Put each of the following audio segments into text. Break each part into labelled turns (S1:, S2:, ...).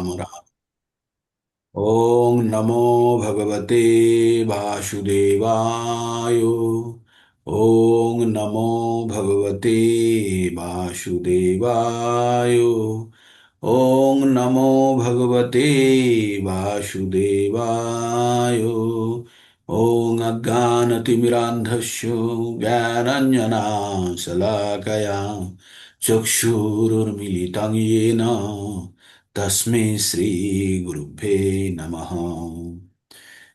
S1: राम राम। ओम नमो भगवते वासुदेवाय। ओम नमो भगवते वासुदेवाय। ओम नमो भगवते वासुदेवाय। ओम अज्ञानतिमिरान्धस्य ज्ञानाञ्जनाशलाकया चक्षुरुन्मीलितं येन तस्मै শ্রী গুরুভ্যে নমঃ।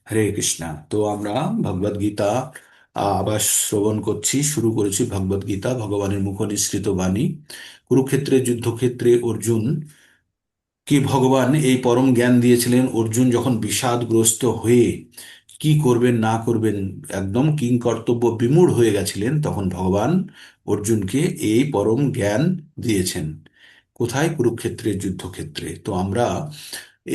S1: হরে কৃষ্ণা। তো আমরা ভগবদ গীতা আবার শ্রবণ করছি, শুরু করেছি ভগবদ গীতা, ভগবানের মুখ নিঃসৃত বাণী। কুরুক্ষেত্রের যুদ্ধক্ষেত্রে অর্জুন কি ভগবান এই পরম জ্ঞান দিয়েছিলেন। অর্জুন যখন বিষাদগ্রস্ত হয়ে কি করবেন না করবেন একদম কিং কর্তব্য বিমূঢ় হয়ে গেছিলেন, তখন ভগবান অর্জুনকে এই পরম জ্ঞান দিয়েছেন। কোথায়? কুরুক্ষেত্রের যুদ্ধক্ষেত্রে। তো আমরা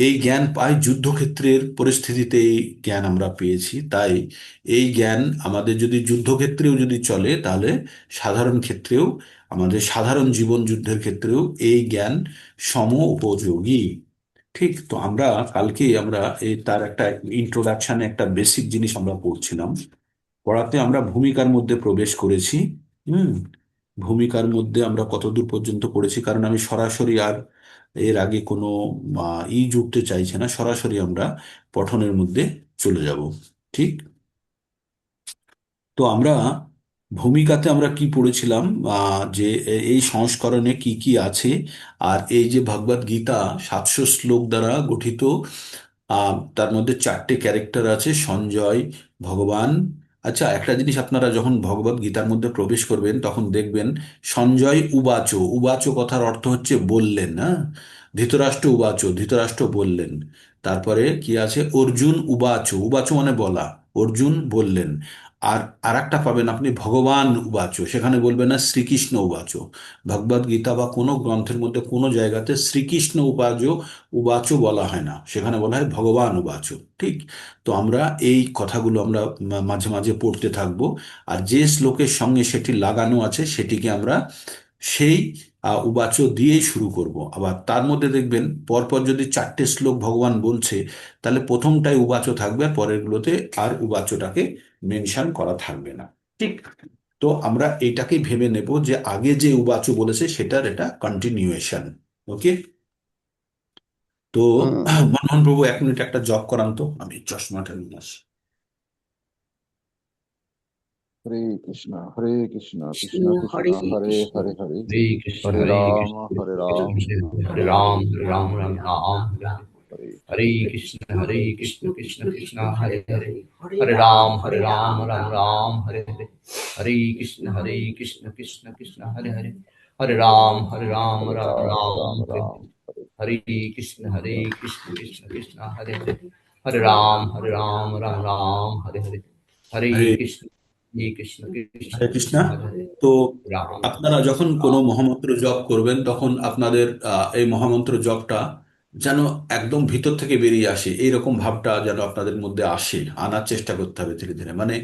S1: এই জ্ঞান পাই যুদ্ধক্ষেত্রের পরিস্থিতিতে, এই জ্ঞান আমরা পেয়েছি। তাই এই জ্ঞান আমাদের যদি যুদ্ধক্ষেত্রেও যদি চলে, তাহলে সাধারণ ক্ষেত্রেও, আমাদের সাধারণ জীবন যুদ্ধের ক্ষেত্রেও এই জ্ঞান সম উপযোগী। ঠিক। তো আমরা কালকে আমরা এই তার একটা ইন্ট্রোডাকশনে একটা বেসিক জিনিস আমরা পড়ছিলাম। পড়াতে আমরা ভূমিকার মধ্যে প্রবেশ করেছি। হুম। ভূমিকার মধ্যে আমরা কতদূর পর্যন্ত পড়েছি, কারণ আমি সরাসরি আর এর আগে কোনো জুড়তে চাইছি না, সরাসরি আমরা পঠনের মধ্যে চলে যাব। ঠিক। তো আমরা ভূমিকাতে আমরা কি পড়েছিলাম, যে এই সংস্করণে কি কি আছে। আর এই যে ভগবদ গীতা 700 শ্লোক দ্বারা গঠিত, তার মধ্যে চারটে ক্যারেক্টার আছে: সঞ্জয়, ভগবান। আচ্ছা, একটা জিনিস, আপনারা যখন ভগবদ গীতার মধ্যে প্রবেশ করবেন তখন দেখবেন সঞ্জয় উবাচ। উবাচ কথার অর্থ হচ্ছে বললেন। হ্যাঁ। ধৃতরাষ্ট্র উবাচ, ধৃতরাষ্ট্র বললেন। তারপরে কি আছে? অর্জুন উবাচ, উবাচ মানে বলা, অর্জুন বললেন। আর আরেকটা পাবেন আপনি ভগবান উবাচ, সেখানে বলবেন না শ্রীকৃষ্ণ উবাচ। ভগবদ গীতা বা কোনো গ্রন্থের মধ্যে কোনো জায়গাতে শ্রীকৃষ্ণ উবাচ বলা হয় না, সেখানে বলা হয় ভগবান উবাচ। ঠিক। তো আমরা এই কথাগুলো আমরা মাঝে মাঝে পড়তে থাকবো। আর যে শ্লোকের সঙ্গে সেটি লাগানো আছে সেটিকে আমরা সেই উবাচ দিয়েই শুরু করব। আবার তার মধ্যে দেখবেন পরপর যদি চারটে শ্লোক ভগবান বলছে, তাহলে প্রথমটাই উবাচ থাকবে, আর পরেরগুলোতে আর উবাচটাকে মেনশন করা থাকবে না। ঠিক। তো আমরা এটাকে ভেবে নেব যে আগে যে উবাচ বলেছে সেটার এটা কন্টিনিউয়েশন। ওকে। তো
S2: হুম।
S1: মনমোহন প্রভু 1 মিনিট একটা জব করান তো, আমি চশমাটা নিয়ে আসি।
S2: हरे कृष्णा कृष्ण
S3: Krishna
S2: कृष्ण
S3: Hare
S2: हरे
S3: Krishna
S2: हरे हरे
S3: Krishna
S2: हरे
S3: Krishna
S2: राम
S3: Hare
S2: हरे
S3: Ram
S2: Ram
S3: Ram
S2: Ram
S3: Ram
S2: Ram
S3: Ram Ram
S2: हरे
S3: Hare Krishna Krishna Krishna Hare Hare Hare Ram Ram Ram Hare Hare Hare Krishna Krishna Krishna Hare Hare Hare Ram
S2: हरे
S3: Ram
S2: Ram
S3: Ram
S2: Ram
S3: Hare
S2: Ram हरे
S3: Hare Hare Krishna Krishna Krishna Hare Hare Hare Ram Ram Ram Hare Hare
S1: হরে
S3: Hare Krishna
S1: হরে
S3: Krishna
S1: Krishna.
S3: Krishna Hare Hare
S1: তো
S3: Ram
S1: আপনারা যখন কোনো মহামন্ত্র জপ করবেন, তখন আপনাদের এই মহামন্ত্র জপটা যেন একদম ভিতর থেকে বেরিয়ে আসে, এইরকম ভাবটা যেন আপনাদের মধ্যে আসে, আনার চেষ্টা করতে হবে ধীরে ধীরে। মানে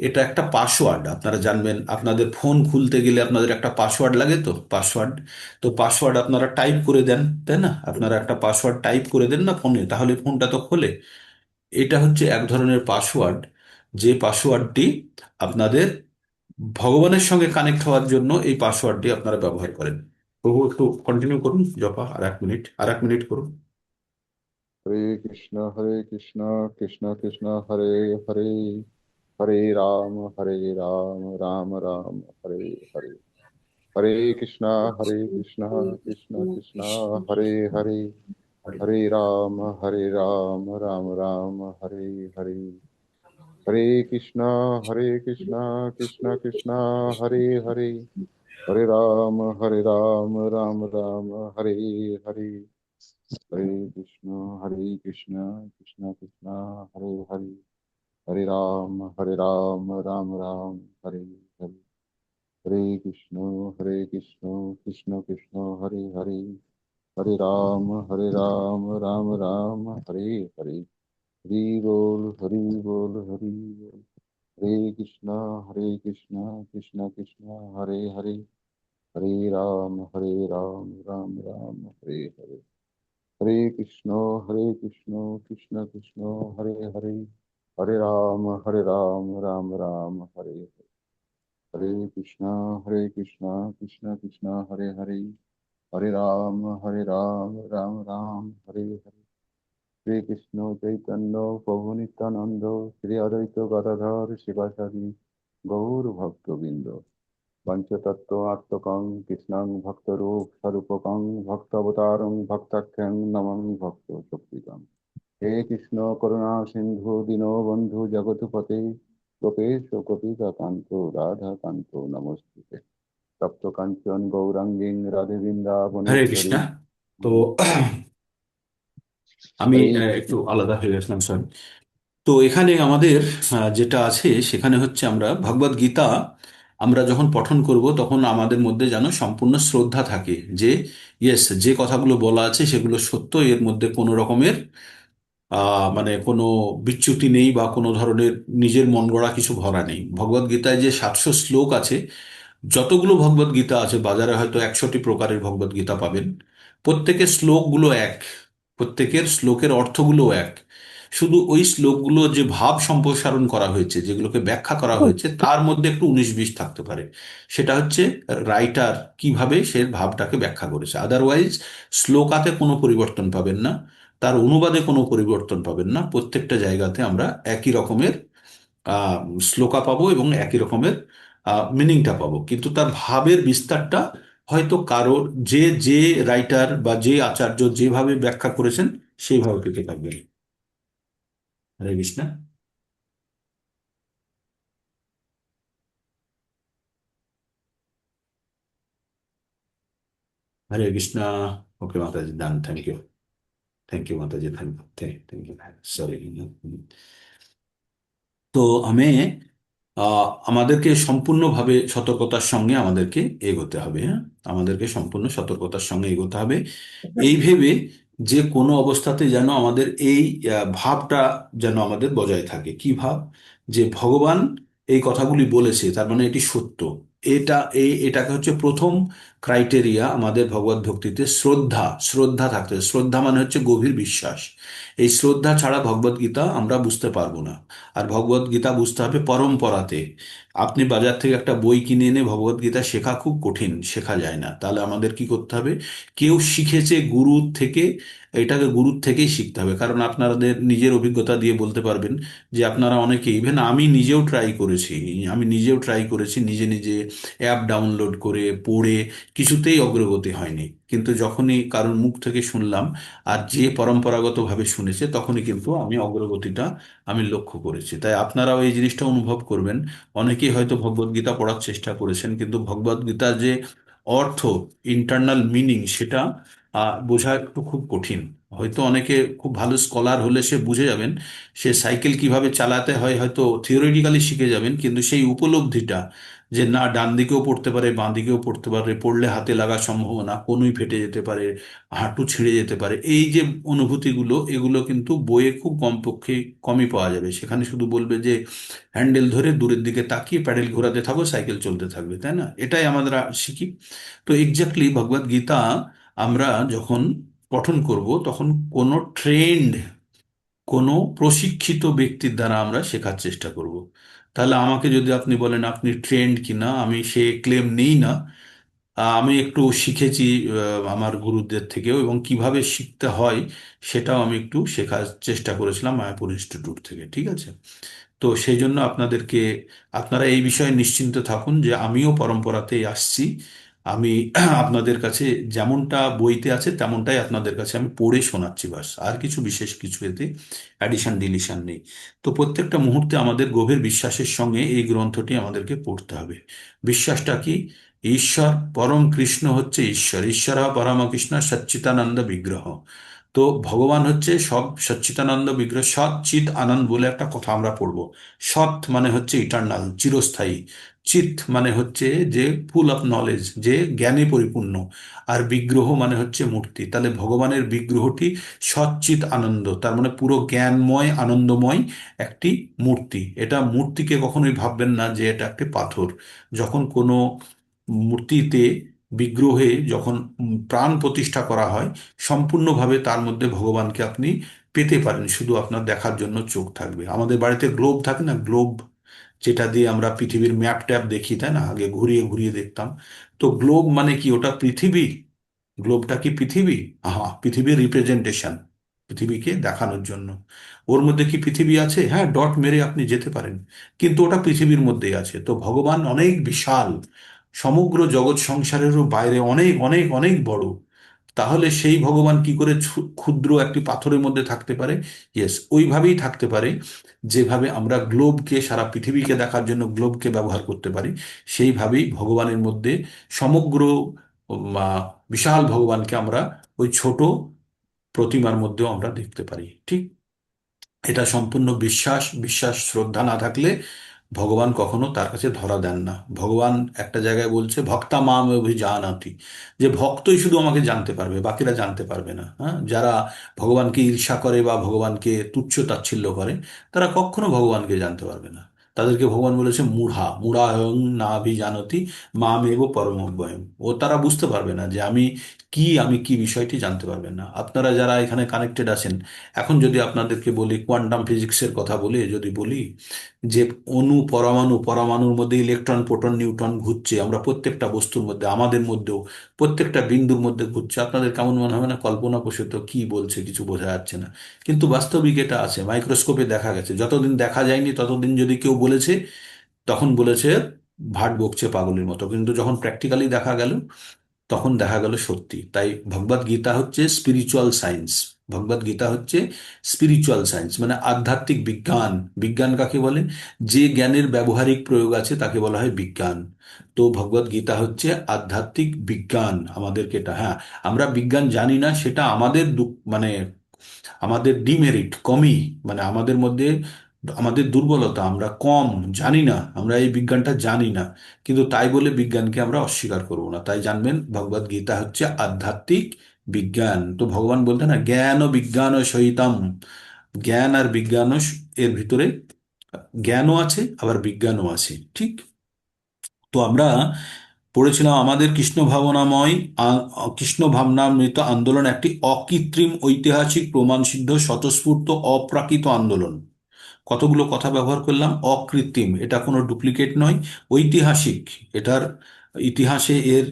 S1: এটা একটা পাসওয়ার্ড, আপনারা জানবেন। আপনাদের ফোন খুলতে গেলে আপনাদের একটা পাসওয়ার্ড লাগে, তো পাসওয়ার্ড। তো পাসওয়ার্ড আপনারা টাইপ করে দেন, তাই না? আপনারা একটা পাসওয়ার্ড টাইপ করে দেন না ফোনে, তাহলে ফোনটা তো খোলে। এটা হচ্ছে এক ধরনের পাসওয়ার্ড, যে পাসওয়ার্ডটি আপনাদের ভগবানের সঙ্গে কানেক্ট হওয়ার জন্য এই পাসওয়ার্ডটি আপনারা ব্যবহার করেন। প্রভু একটু কন্টিনিউ করুন জপা, আর 1 মিনিট, আর 1 মিনিট করুন।
S2: हरे कृष्ण कृष्ण कृष्ण हरे हरे हरे राम राम राम हरे हरे हरे कृष्ण कृष्ण कृष्ण हरे हरे हरे राम राम राम हरे हरे हरे कृष्ण कृष्ण कृष्ण हरे हरे हरे राम राम राम हरे हरे हरे कृष्ण कृष्ण कृष्ण हरे हरे हरे राम राम राम हरे हरे हरे कृष्ण कृष्ण कृष्ण हरे हरे हरे राम राम हरे हरे हरि बोल हरि बोल। हरे Krishna Krishna Krishna Hare Hare Hare Ram Ram Ram Hare Hare Hare Krishna, Krishna Krishna, Hare Hare, Hare Ram, Ram Ram, Hare Hare. Hare Krishna, Krishna Krishna, Hare Hare, Hare Ram, Ram Ram, Hare Hare. Hare Krishna Chaitanya Prabhu Nityananda Shri Advaita Gadadhar Sivasadi Gaur Bhakta Binda Panchatattva Atmakam Krishnang Bhaktarup Sarupakam Bhaktavataram Bhaktakyam Namam Bhakta Shaktikam. He Krishna Karuna Sindhu Dino Bandhu Jagatupate Gopesh Gopika Kanto Radha Kanto Namaste. Tapto Kanchan Gauranging Radhe
S1: Hare Krishna.
S2: Vrindavaneshwari.
S1: তো আমি
S2: Hare
S1: একটু আলাদা হয়ে গেছিলাম, sir. তো এখানে আমাদের যেটা আছে সেখানে হচ্ছে আমরা ভগবদ গীতা আমরা যখন পঠন করব তখন আমাদের মধ্যে যেন সম্পূর্ণ শ্রদ্ধা থাকে যে ইয়েস, যে কথাগুলো বলা আছে সেগুলো সত্য, এর মধ্যে কোনো রকমের মানে কোনো বিচ্যুতি নেই বা কোনো ধরনের নিজের মন গড়া কিছু ভরা নেই। ভগবদ গীতায় যে 700 শ্লোক আছে, যতগুলো ভগবদ গীতা আছে বাজারে হয়তো 100টি প্রকারের ভগবদ গীতা পাবেন, প্রত্যেকের শ্লোকগুলো এক, প্রত্যেকের শ্লোকের অর্থগুলো এক। শুধু ওই শ্লোকগুলো যে ভাব সম্প্রসারণ করা হয়েছে, যেগুলোকে ব্যাখ্যা করা হয়েছে, তার মধ্যে একটু 19-20 থাকতে পারে। সেটা হচ্ছে রাইটার কিভাবে সে ভাবটাকে ব্যাখ্যা করেছে। আদারওয়াইজ শ্লোকাতে কোনো পরিবর্তন পাবেন না, তার অনুবাদে কোনো পরিবর্তন পাবেন না। প্রত্যেকটা জায়গাতে আমরা একই রকমের আহ শ্লোকা পাবো এবং একই রকমের মিনিংটা পাবো, কিন্তু তার ভাবের বিস্তারটা হয়তো কারোর যে যে রাইটার বা যে আচার্য যেভাবে ব্যাখ্যা করেছেন সেইভাবে পেতে থাকবে। হরে কৃষ্ণ। হরে Krishna. Okay mataji, done, thank you. Thank you mataji, thank thank you, sorry. তো আমি আমাদেরকে সম্পূর্ণভাবে সতর্কতার সঙ্গে আমাদেরকে এগোতে হবে, হ্যাঁ, আমাদেরকে সম্পূর্ণ সতর্কতার সঙ্গে এগোতে হবে, এই ভেবে যে কোনো অবস্থাতে যেন আমাদের এই ভাবটা যেন আমাদের বজায় থাকে। কি ভাব? যে ভগবান এই কথাগুলি বলেছে, তার মানে এটি সত্য। এটাকে হচ্ছে প্রথম ক্রাইটেরিয়া আমাদের ভগবত ভক্তিতে। শ্রদ্ধা, শ্রদ্ধা থাকতে হবে। শ্রদ্ধা মানে হচ্ছে গভীর বিশ্বাস। এই শ্রদ্ধা ছাড়া ভগবত গীতা আমরা বুঝতে পারবো না। আর ভগবত গীতা বুঝতে হবে পরম্পরাতে। আপনি বাজার থেকে একটা বই কিনে এনে ভগবত গীতা শেখা খুব কঠিন, শেখা যায় না। তাহলে আমাদের কি করতে হবে? কেউ শিখেছে গুরুর থেকে, এটাকে গুরুর থেকেই শিখতে হবে। কারণ আপনাদের নিজের অভিজ্ঞতা দিয়ে বলতে পারবেন যে আপনারা অনেকে, ইভেন আমি নিজেও ট্রাই করেছি, নিজে নিজে অ্যাপ ডাউনলোড করে পড়ে, কিছুতেই অগ্রগতি হয়নি। কিন্তু যখনই কারোর মুখ থেকে শুনলাম আর যে পরম্পরাগতভাবে শুনেছে, তখনই কিন্তু আমি অগ্রগতিটা আমি লক্ষ্য করেছি। তাই আপনারাও এই জিনিসটা অনুভব করবেন। অনেকেই হয়তো ভগবদ গীতা পড়ার চেষ্টা করেছেন, কিন্তু ভগবদ গীতার যে অর্থ, ইন্টারনাল মিনিং, সেটা বোঝা একটু খুব কঠিন। হয়তো অনেকে খুব ভালো স্কলার হলে সে বুঝে যাবেন, সে সাইকেল কিভাবে চালাতে হয় হয়তো থিওরিটিক্যালি শিখে যাবেন, কিন্তু সেই উপলব্ধিটা যে না, ডান দিকেও পড়তে পারে বাঁ দিকেও পড়তে পারে, পড়লে হাতে লাগার সম্ভাবনা, কনুই ফেটে যেতে পারে, হাঁটু ছিঁড়ে যেতে পারে, এই যে অনুভূতিগুলো, এগুলো কিন্তু বইয়ে খুব কমপক্ষে কমই পাওয়া যাবে। সেখানে শুধু বলবে যে হ্যান্ডেল ধরে দূরের দিকে তাকিয়ে প্যাডেল ঘোরাতে থাকো, সাইকেল চলতে থাকবে, তাই না? এটাই আমরা শিখি। তো এক্স্যাক্টলি ভগবদ গীতা আমরা যখন পঠন করব তখন কোনো ট্রেন্ড, কোনো প্রশিক্ষিত ব্যক্তির দ্বারা আমরা শেখার চেষ্টা করব। তাহলে আমাকে যদি আপনি বলেন আপনি ট্রেন্ড কিনা, আমি সে ক্লেম নেই না। আমি একটু শিখেছি আমার গুরুদের থেকেও, এবং কিভাবে শিখতে হয় সেটাও আমি একটু শেখার চেষ্টা করেছিলাম মায়াপুর ইনস্টিটিউট থেকে, ঠিক আছে? তো সেই জন্য আপনারা এই বিষয়ে নিশ্চিন্ত থাকুন যে আমিও পরম্পরাতেই আসছি। আমি আপনাদের কাছে যেমনটা বইতে আছে তেমনটাই আপনাদের কাছে আমি পড়ে শোনাচ্ছি, বাস। আর কিছু বিশেষ কিছু এতে অ্যাডিশন ডিলিশন নেই। তো প্রত্যেকটা মুহূর্তে আমাদের গভীর বিশ্বাসের সঙ্গে এই গ্রন্থটি আমাদেরকে পড়তে হবে। বিশ্বাসটা কি? ঈশ্বর, পরম কৃষ্ণ হচ্ছে ঈশ্বর, ঈশ্বর পরমকৃষ্ণ সচ্চিদানন্দ বিগ্রহ। তো ভগবান হচ্ছে সব সচ্চিদানন্দ বিগ্রহ। সৎ চিত আনন্দ বলে একটা কথা আমরা পড়বো। সৎ মানে হচ্ছে ইটার্নাল, চিরস্থায়ী। চিত মানে হচ্ছে যে ফুল অফ নলেজ, যে জ্ঞানে পরিপূর্ণ। আর বিগ্রহ মানে হচ্ছে মূর্তি। তাহলে ভগবানের বিগ্রহটি সচ্চিত আনন্দ, তার মানে পুরো জ্ঞানময় আনন্দময় একটি মূর্তি। এটা মূর্তিকে কখনোই ভাববেন না যে এটা একটি পাথর। যখন কোনো মূর্তিতে বিগ্রহে যখন প্রাণ প্রতিষ্ঠা করা হয়, সম্পূর্ণভাবে তার মধ্যে ভগবানকে আপনি পেতে পারেন, শুধু আপনার দেখার জন্য চোখ থাকবে। আমাদের বাড়িতে গ্লোব থাকে না, গ্লোব, যেটা দিয়ে আমরা পৃথিবীর ম্যাপ ট্যাপ দেখি, তাই না? আগে ঘুরিয়ে ঘুরিয়ে দেখতাম। তো গ্লোব মানে কি? ওটা পৃথিবী। গ্লোবটা কি পৃথিবী? হ্যাঁ, পৃথিবীর রিপ্রেজেন্টেশন, পৃথিবীকে দেখানোর জন্য। ওর মধ্যে কি পৃথিবী আছে? হ্যাঁ, ডট মেরে আপনি যেতে পারেন, কিন্তু ওটা পৃথিবীর মধ্যেই আছে। তো ভগবান অনেক বিশাল, সমগ্র জগৎ সংসারেরও বাইরে অনেক অনেক অনেক বড়। তাহলে সেই ভগবান কি করে ক্ষুদ্র একটি পাথরের মধ্যে থাকতে পারে? ইয়েস, ওইভাবেই থাকতে পারে যেভাবে আমরা গ্লোবকে, সারা পৃথিবীকে দেখার জন্য গ্লোবকে ব্যবহার করতে পারি, সেইভাবেই ভগবানের মধ্যে সমগ্র বিশাল ভগবানকে আমরা ওই ছোট প্রতিমার মধ্যেও আমরা দেখতে পারি। ঠিক, এটা সম্পূর্ণ বিশ্বাস। বিশ্বাস শ্রদ্ধা না থাকলে ভগবান কখনো তার কাছে ধরা দেন না। ভগবান একটা জায়গায় বলছে, ভক্তা মাম অভিজানাতি, যে ভক্তই শুধু আমাকে জানতে পারবে, বাকিরা জানতে পারবে না। হ্যাঁ, যারা ভগবানকে ঈর্ষা করে বা ভগবানকে তুচ্ছ তাচ্ছিল্য করে, তারা কখনো ভগবানকে জানতে পারবে না। তাদেরকে ভগবান বলেছে মূঢ়া, মূঢ়ায়ং না অভিজানতি মামেব পরমব্যয়ম। ও তারা বুঝতে পারবে না যে আমি কি বিষয়টি জানতে পারবেন না। আপনারা যারা এখানে কানেক্টেড আছেন, এখন যদি আপনাদেরকে বলি, কোয়ান্টাম ফিজিক্সের কথা বলে যদি বলি যে পরমাণু, পরমাণুর মধ্যে ইলেকট্রন প্রোটন নিউট্রন ঘুরছে, আমরা প্রত্যেকটা বস্তুর মধ্যে, আমাদের মধ্যেও প্রত্যেকটা বিন্দুর মধ্যে ঘুরছে, আপনাদের কেমন মনে হবে না? কল্পনা প্রসূত, কি বলছে কিছু বোঝা যাচ্ছে না। কিন্তু বাস্তবিক এটা আছে, মাইক্রোস্কোপে দেখা গেছে। যতদিন দেখা যায়নি ততদিন যদি কেউ বলেছে, তখন বলেছে ভাট বকছে পাগলের মতো, কিন্তু যখন প্র্যাকটিক্যালি দেখা গেল, তখন দেখা গেল সত্যি। তাই ভগবদ গীতা হচ্ছে স্পিরিচুয়াল সায়েন্স। ভগবদ গীতা হচ্ছে স্পিরিচুয়াল সায়েন্স, মানে আধ্যাত্মিক বিজ্ঞান। বিজ্ঞান কাকে বলে? যে জ্ঞানের ব্যবহারিক প্রয়োগ আছে তাকে বলা হয় বিজ্ঞান। তো ভগবদ গীতা হচ্ছে আধ্যাত্মিক বিজ্ঞান। আমাদেরকে এটা, হ্যাঁ, আমরা বিজ্ঞান জানি না, সেটা আমাদের মানে আমাদের ডিমেরিট, কমই, মানে আমাদের মধ্যে আমাদের দুর্বলতা, আমরা কম জানি না, আমরা এই বিজ্ঞানটা জানি না। কিন্তু তাই বলে বিজ্ঞানকে আমরা অস্বীকার করব না। তাই জানবেন, ভগবদ গীতা হচ্ছে আধ্যাত্মিক বিজ্ঞান। তো ভগবান বলতে না, জ্ঞান ও বিজ্ঞান ও সহিতম, জ্ঞান আর বিজ্ঞানও, এর ভিতরে জ্ঞানও আছে আবার বিজ্ঞানও আছে। ঠিক। তো আমরা পড়েছিলাম, আমাদের কৃষ্ণ ভাবনাময় কৃষ্ণ ভাবনামৃত আন্দোলন একটি অকৃত্রিম, ঐতিহাসিক, প্রমাণসিদ্ধ, স্বতঃস্ফূর্ত, অপ্রাকৃত আন্দোলন। কতগুলো কথা ব্যবহার করলাম। অকৃত্রিম, এটা কোনো ডুপ্লিকেট নয়। ঐতিহাসিক, এটার ইতিহাসে এর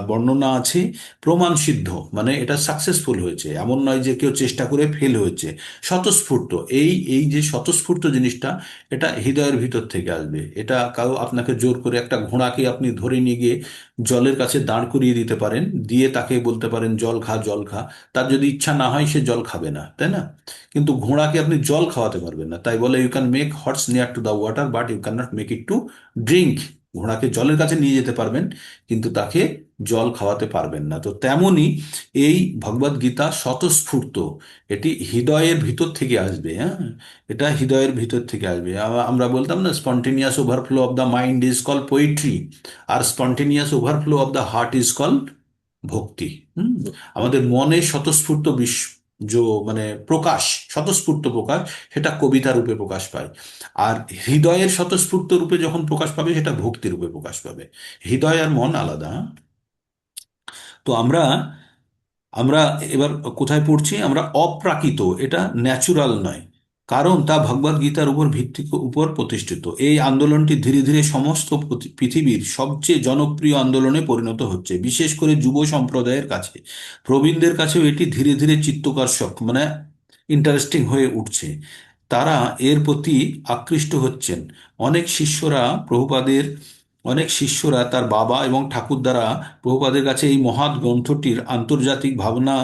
S1: বর্ণনা আছে। প্রমাণ সিদ্ধ, মানে এটা সাকসেসফুল হয়েছে, এমন নয় যে কেউ চেষ্টা করে ফেল হয়েছে। স্বতঃস্ফূর্ত, এই এই যে স্বতঃস্ফূর্ত জিনিসটা, এটা হৃদয়ের ভিতর থেকে আসবে। এটা কারো আপনাকে জোর করে, একটা ঘোড়াকে আপনি ধরে নিয়ে গিয়ে জলের কাছে দাঁড় করিয়ে দিতে পারেন, দিয়ে তাকে বলতে পারেন জল খা, জল খা। তার যদি ইচ্ছা না হয়, সে জল খাবে না, তাই না? কিন্তু ঘোড়াকে আপনি জল খাওয়াতে পারবেন না। তাই বলে, you can make horse near to the water but you can not make it to drink. ঘোড়াকে জলের কাছে নিয়ে যেতে পারবেন, কিন্তু তাকে জল খাওয়াতে পারবেন না। তো তেমনি এই ভগবদ গীতা স্বতঃস্ফূর্ত, এটি হৃদয়ের ভিতর থেকে আসবে। হ্যাঁ, এটা হৃদয়ের ভিতর থেকে আসবে। আমরা বলতাম না, spontaneous overflow of the mind is called poetry, আর spontaneous overflow of the heart is called bhakti. Hmm, আমাদের মনে স্বতঃস্ফূর্ত মানে প্রকাশ, স্বতঃস্ফূর্ত প্রকাশ, সেটা কবিতা রূপে প্রকাশ পায়। আর হৃদয়ের স্বতঃস্ফূর্ত রূপে যখন প্রকাশ পাবে, সেটা ভক্তি রূপে প্রকাশ পাবে। হৃদয় আর মন আলাদা। হ্যাঁ? তো আমরা আমরা এবার কোথায় পড়ছি? আমরা অপ্রাকৃত, এটা ন্যাচুরাল নয়, কারণ তা ভগবদ গীতার উপর প্রতিষ্ঠিত। এই আন্দোলনটি ধীরে ধীরে সমস্ত পৃথিবীর সবচেয়ে জনপ্রিয় আন্দোলনে পরিণত হচ্ছে, বিশেষ করে যুব সম্প্রদায়ের কাছে। প্রবীণদের কাছেও এটি ধীরে ধীরে চিত্তাকর্ষক, মানে ইন্টারেস্টিং হয়ে উঠছে। তারা এর প্রতি আকৃষ্ট হচ্ছেন। অনেক শিষ্যরা প্রভুপাদের অনেক শিষ্যরা তার বাবা এবং ঠাকুর দ্বারা প্রভুপাদের কাছে এই মহৎ গ্রন্থটির আন্তর্জাতিক ভাবনা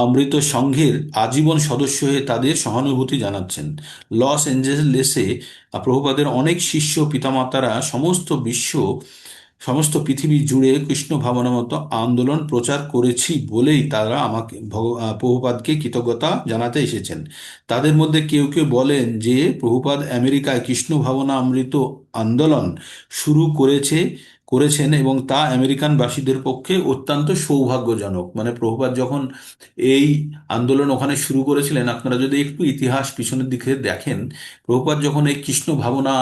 S1: অমৃত সংঘের আজীবন সদস্য হয়ে তাদের সহানুভূতি জানাচ্ছেন। লস অ্যাঞ্জেলেসে প্রভুপাদের অনেক শিষ্য পিতামাতারা সমস্ত পৃথিবী জুড়ে কৃষ্ণ ভাবনা মতো আন্দোলন প্রচার করেছি বলেই তারা আমাকে প্রভুপাদকে কৃতজ্ঞতা জানাতে এসেছেন। তাদের মধ্যে কেউ কেউ বলেন যে প্রভুপাদ আমেরিকায় কৃষ্ণ ভাবনা অমৃত আন্দোলন শুরু করেছেন, এবং তা আমেরিকানবাসীদের পক্ষে অত্যন্ত সৌভাগ্যজনক। মানে প্রভুপাদ যখন এই আন্দোলন ওখানে শুরু করেছিলেন, আপনারা যদি একটু ইতিহাস পিছনের দিকে দেখেন, প্রভুপাদ যখন এই কৃষ্ণ ভাবনা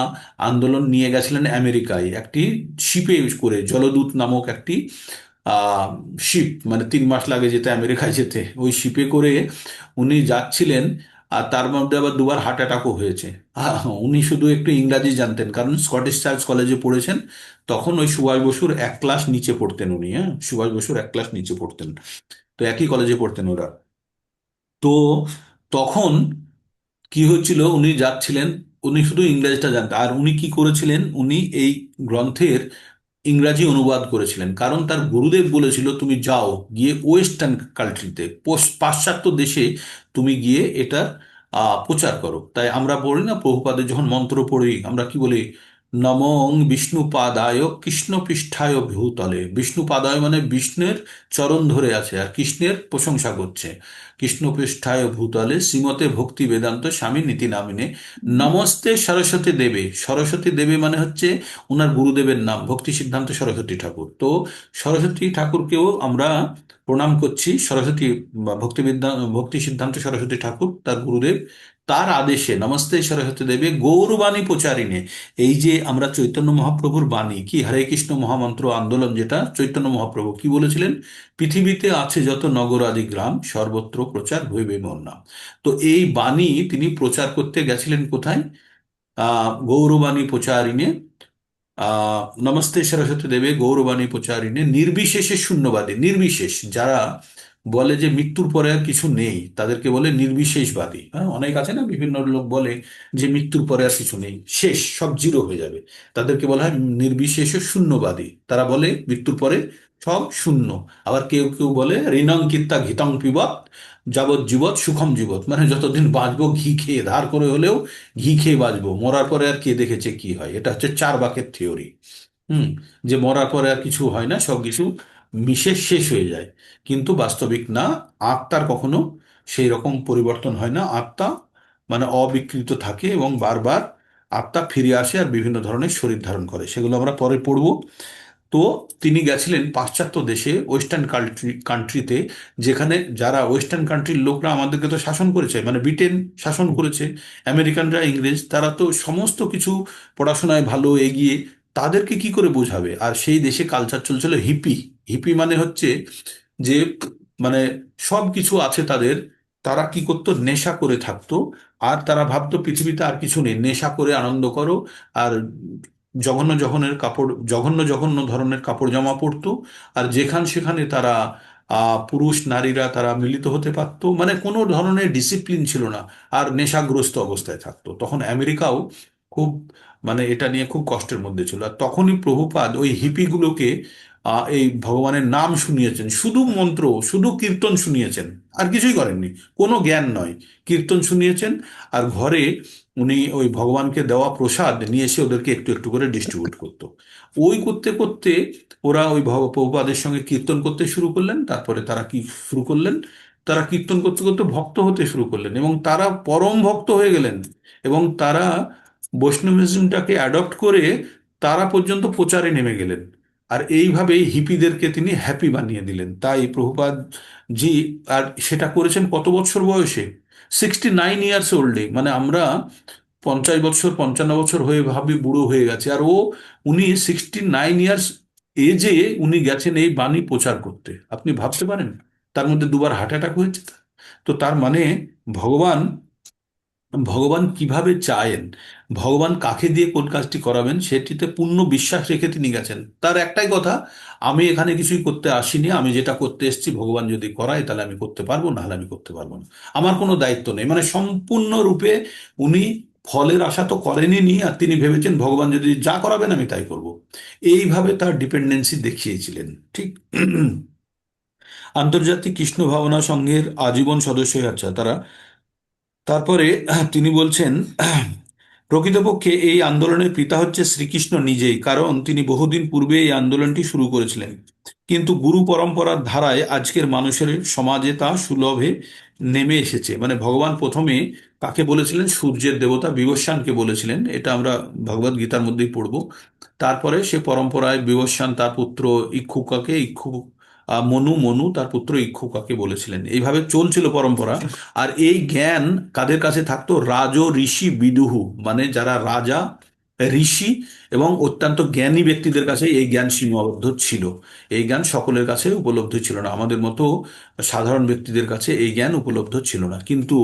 S1: আন্দোলন নিয়ে গেছিলেন আমেরিকায়, একটি শিপে করে, জলদূত নামক একটি আহ শিপ, মানে 3 মাস লাগে যেতে আমেরিকায় যেতে, ওই শিপে করে উনি যাচ্ছিলেন। আর তার মধ্যে আবার দুবার হার্ট অ্যাটাকও হয়েছে। উনি শুধু একটু ইংরাজি জানতেন, কারণ স্কটিশ চার্চ কলেজে পড়েছেন। তখন ওই সুভাষ বসুর 1 ক্লাস নিচে পড়তেন উনি, হ্যাঁ, সুভাষ বসুর 1 ক্লাস নিচে পড়তেন। তো একই কলেজে পড়তেন ওরা। তো তখন কি হচ্ছিল, উনি যাচ্ছিলেন, উনি শুধু ইংরেজিটা জানতেন। আর উনি কি করেছিলেন, উনি এই গ্রন্থের ইংরাজি অনুবাদ করেছিলেন, কারণ তার গুরুদেব বলেছিল তুমি যাও গিয়ে ওয়েস্টার্ন কান্ট্রিতে, পাশ্চাত্য দেশে তুমি গিয়ে এটা প্রচার করো। তাই আমরা পড়ি না, প্রভুপাদের যখন মন্ত্র পড়ি আমরা কি বলি, নমঃ বিষ্ণু পাদায় কৃষ্ণ পৃষ্ঠায় ভূতলে। বিষ্ণু পাদায় মানে বিষ্ণুর চরণ ধরে আছে আর কৃষ্ণের প্রশংসা করছে। কৃষ্ণ পৃষ্ঠায় ভূতলে শ্রীমতে ভক্তি বেদান্ত স্বামী নীতি নামিনে নমস্তে সরস্বতী দেবে। সরস্বতী দেবে মানে হচ্ছে ওনার গুরুদেবের নাম ভক্তি সিদ্ধান্ত সরস্বতী ঠাকুর। তো সরস্বতী ঠাকুরকেও আমরা প্রণাম করছি। সরস্বতী বা ভক্তি সিদ্ধান্ত সরস্বতী ঠাকুর তার গুরুদেব, তার আদেশে নমস্তে সরস্বতী দেবে গৌরবাণী প্রচারিণে। এই যে আমরা চৈতন্য মহাপ্রভুর বাণী কি, হরে কৃষ্ণ মহামন্ত্র আন্দোলন, যেটা চৈতন্য মহাপ্রভু কি বলেছিলেন, পৃথিবীতে আছে যত নগর আদি গ্রাম সর্বত্র প্রচার হইবে মোর নাম। তো এই বাণী তিনি প্রচার করতে গেছিলেন কোথায়, গৌরবাণী প্রচারিণে, নমস্তে সরস্বতী দেবে গৌরবাণী প্রচারিণে নির্বিশেষে শূন্যবাদী। নির্বিশেষ যারা বলে যে মৃত্যুর পরে আর কিছু নেই তাদেরকে বলে নির্বিশেষবাদী। হ্যাঁ, অনেক আছে না, বিভিন্ন লোক বলে যে মৃত্যুর পরে আর কিছু নেই, শেষ, সব জিরো হয়ে যাবে, তাদেরকে বলা হয় নির্বিশেষ শূন্যবাদী। তারা বলে মৃত্যুর পরে সব শূন্য। আবার কেউ কেউ বলে ঋণং কিত্তা ঘিতং পিবত যাবৎ জীবৎ সুখম জীবত, মানে যতদিন বাঁচবো ঘি খেয়ে, ধার করে হলেও ঘি খেয়ে বাঁচবো, মরার পরে আর কে দেখেছে কি হয়। এটা হচ্ছে 4 বাকের থিওরি। হুম, যে মরার পরে আর কিছু হয় না, সবকিছু মিশে শেষ হয়ে যায়। কিন্তু বাস্তবিক না, আত্মার কখনো সেই রকম পরিবর্তন হয় না। আত্মা মানে অবিকৃত থাকে এবং বারবার আত্মা ফিরে আসে আর বিভিন্ন ধরনের শরীর ধারণ করে, সেগুলো আমরা পরে পড়ব। তো তিনি গেছিলেন পাশ্চাত্য দেশে, ওয়েস্টার্ন কান্ট্রিতে, যেখানে যারা ওয়েস্টার্ন কান্ট্রির লোকরা আমাদেরকে তো শাসন করেছে, মানে ব্রিটেন শাসন করেছে, আমেরিকানরা, ইংরেজ, তারা তো সমস্ত কিছু পড়াশোনায় ভালো এগিয়ে, তাদেরকে কি করে বোঝাবে। আর সেই দেশে কালচার চলছিল হিপি। হিপি মানে হচ্ছে যে মানে সব কিছু আছে তাদের। তারা কি করতো, নেশা করে থাকতো। আর তারা ভাবতো পৃথিবীতে আর কিছু নেই, নেশা করে আনন্দ করো। আর জঘন্য জঘন্য ধরনের কাপড় জামা পরতো। আর সেখানে তারা পুরুষ নারীরা তারা মিলিত হতে পারতো, মানে কোনো ধরনের ডিসিপ্লিন ছিল না। আর নেশাগ্রস্ত অবস্থায় থাকতো। তখন আমেরিকাও খুব, মানে এটা নিয়ে খুব কষ্টের মধ্যে ছিল। আর তখনই প্রভুপাদ ওই হিপিগুলোকে এই ভগবানের নাম শুনিয়েছেন, শুধু মন্ত্র, শুধু কীর্তন শুনিয়েছেন, আর কিছুই করেননি, কোনো জ্ঞান নয়, কীর্তন শুনিয়েছেন। আর ঘরে উনি ওই ভগবানকে দেওয়া প্রসাদ নিয়ে এসে ওদেরকে একটু একটু করে ডিস্ট্রিবিউট করতো। ওই করতে করতে ওরা ওই প্রভুপাদের সঙ্গে কীর্তন করতে শুরু করলেন। তারপরে তারা কি শুরু করলেন, তারা কীর্তন করতে করতে ভক্ত হতে শুরু করলেন এবং তারা পরম ভক্ত হয়ে গেলেন। এবং তারা বৈষ্ণবিজমটাকে অ্যাডপ্ট করে তারা পর্যন্ত প্রচারে নেমে গেলেন। আর এইভাবেই হিপিদেরকে তিনি হ্যাপি বানিয়ে দিলেন। তাই প্রভুপাদ জি, আর সেটা করেছেন কত বছর বয়সে, 69 ইয়ার্স ওল্ডে। মানে আমরা 50 বছর 55 বছর হয়ে ভাবি বুড়ো হয়ে গেছে, আর উনি 69 ইয়ার্স এজে উনি গেছেন এই বাণী প্রচার করতে। আপনি ভাবতে পারেন, তার মধ্যে দুবার হার্ট অ্যাটাক হয়েছে। তো তার মানে ভগবান, ভগবান কিভাবে চায়েন, ভগবান কাকে দিয়ে কোন কাজটি করাবেন সেটিতে পূর্ণ বিশ্বাস রেখে তিনি গেছেন। তার একটাই কথা, আমি এখানে কিছুই করতে আসিনি, আমি যেটা করতে এসেছি ভগবান যদি করায় তাহলে আমি করতে পারবো, নাহলে আমি করতে পারবো না। আমার কোনো দায়িত্ব নেই, মানে সম্পূর্ণরূপে উনি ফলের আশা তো করেনই নি। আর তিনি ভেবেছেন ভগবান যদি যা করাবেন আমি তাই করব। এইভাবে তার ডিপেন্ডেন্সি দেখিয়েছিলেন। ঠিক আন্তর্জাতিক কৃষ্ণ ভাবনা সংঘের আজীবন সদস্য হয়ে আছে তারা। তারপরে তিনি বলছেন, প্রকৃতপক্ষে এই আন্দোলনের পিতা হচ্ছে শ্রীকৃষ্ণ নিজেই, কারণ তিনি বহুদিন পূর্বে এই আন্দোলনটি শুরু করেছিলেন। কিন্তু গুরু পরম্পরার ধারায় আজকের মানুষের সমাজে তা সুলভে নেমে এসেছে। মানে ভগবান প্রথমে কাকে বলেছিলেন, সূর্যের দেবতা বিবস্বানকে বলেছিলেন, এটা আমরা ভগবদ গীতার মধ্যেই পড়বো। তারপরে সে পরম্পরায় বিবস্বান তার পুত্র ইক্ষুকাকে, মনু, মনু তার পুত্র ইক্ষুকাকে বলেছিলেন। এইভাবে চলছিল পরম্পরা। আর এই জ্ঞান কাদের কাছে থাকতো, রাজ ঋষি বিদুহু, মানে যারা রাজা ঋষি এবং অত্যন্ত জ্ঞানী ব্যক্তিদের কাছে এই জ্ঞান সীমাবদ্ধ ছিল। এই জ্ঞান সকলের কাছে উপলব্ধ ছিল না, আমাদের মতো সাধারণ ব্যক্তিদের কাছে এই জ্ঞান উপলব্ধ ছিল না। কিন্তু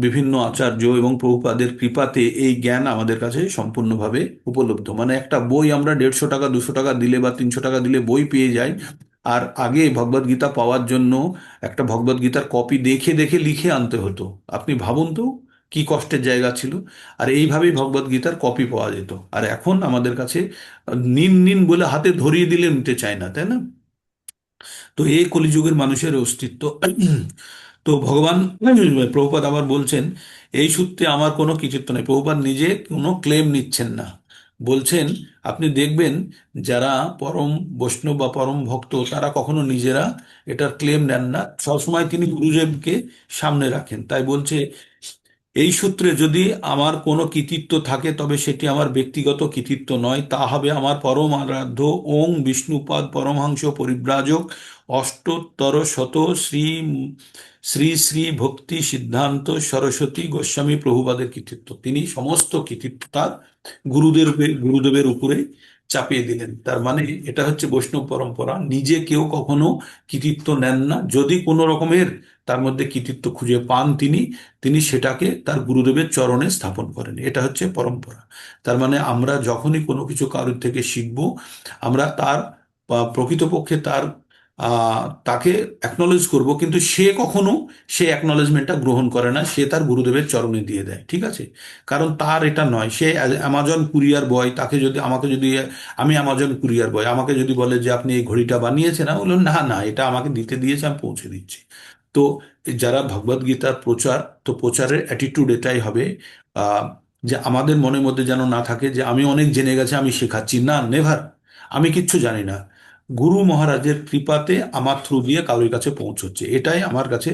S1: বিভিন্ন আচার্য এবং প্রভুপাদের কৃপাতে এই জ্ঞান আমাদের কাছে সম্পূর্ণভাবে উপলব্ধ। মানে একটা বই আমরা 150 টাকা 200 টাকা দিলে বা 300 টাকা দিলে বই পেয়ে যাই। আর আগে ভগবদ গীতা পাওয়ার জন্য একটা ভগবদ গীতার কপি দেখে দেখে লিখে আনতে হতো। আপনি ভাবুন তো কি কষ্টের জায়গা ছিল। আর এইভাবেই ভগবদ গীতার কপি পাওয়া যেত। আর এখন আমাদের কাছে নিন নিন বলে হাতে ধরিয়ে দিলে নিতে চায় না, তাই না? তো এই কলিযুগের মানুষের অস্তিত্ব। তো ভগবান প্রভুপাদ আবার বলছেন, এই সূত্রে আমার কোনো কৃতিত্ব নেই। প্রভুপাদ নিজে কোনো ক্লেম নিচ্ছেন না। বলছেন, আপনি দেখবেন যারা পরম বৈষ্ণব বা পরম ভক্ত তারা কখনো নিজেরা এটার ক্লেম নেন না, সবসময় তিনি গুরুদেবকে সামনে রাখেন। তাই বলছে, এই সূত্রে যদি আমার কোনো কৃতিত্ব থাকে তবে সেটি আমার ব্যক্তিগত কৃতিত্ব নয়, তা হবে আমার পরম আরাধ্য ওং বিষ্ণুপাদ পরমহংস পরিব্রাজক অষ্টোত্তর শত শ্রী শ্রী শ্রী ভক্তি সিদ্ধান্ত সরস্বতী গোস্বামী প্রভুপাদের কৃতিত্ব। তিনি সমস্ত কৃতিত্ব তার গুরুদেবের উপরে চাপিয়ে দিলেন। তার মানে এটা হচ্ছে বৈষ্ণব পরম্পরা, নিজে কেউ কখনো কৃতিত্ব নেন না। যদি কোনো রকমের তার মধ্যে কৃতিত্ব খুঁজে পান তিনি, তিনি সেটাকে তার গুরুদেবের চরণে স্থাপন করেন। এটা হচ্ছে পরম্পরা। তার মানে আমরা যখনই কোনো কিছু কারোর থেকে শিখব, আমরা তার প্রকৃতপক্ষে তাকে অ্যাকনলেজ করব, কিন্তু সে কখনো সে অ্যাকনলেজমেন্টটা গ্রহণ করে না, সে তার গুরুদেবের চরণে দিয়ে দেয়। ঠিক আছে? কারণ তার এটা নয়, সে অ্যামাজন কুরিয়ার বয়। তাকে যদি আমাকে যদি আমি অ্যামাজন কুরিয়ার বয়, আমাকে যদি বলে যে আপনি এই ঘড়িটা বানিয়েছেন, আমি বললাম না না, এটা আমাকে দিতে দিয়েছে, আমি পৌঁছে দিচ্ছি। তো যারা ভগবদ গীতার প্রচার, তো প্রচারের অ্যাটিটিউড এটাই হবে, আহ, যে আমাদের মনের মধ্যে যেন না থাকে যে আমি অনেক জেনে গেছি আমি শেখাচ্ছি। না, নেভার। আমি কিচ্ছু জানি না, গুরু মহারাজের কৃপাতে আমার থ্রু দিয়ে কারোর কাছে পৌঁছচ্ছে, এটাই আমার কাছে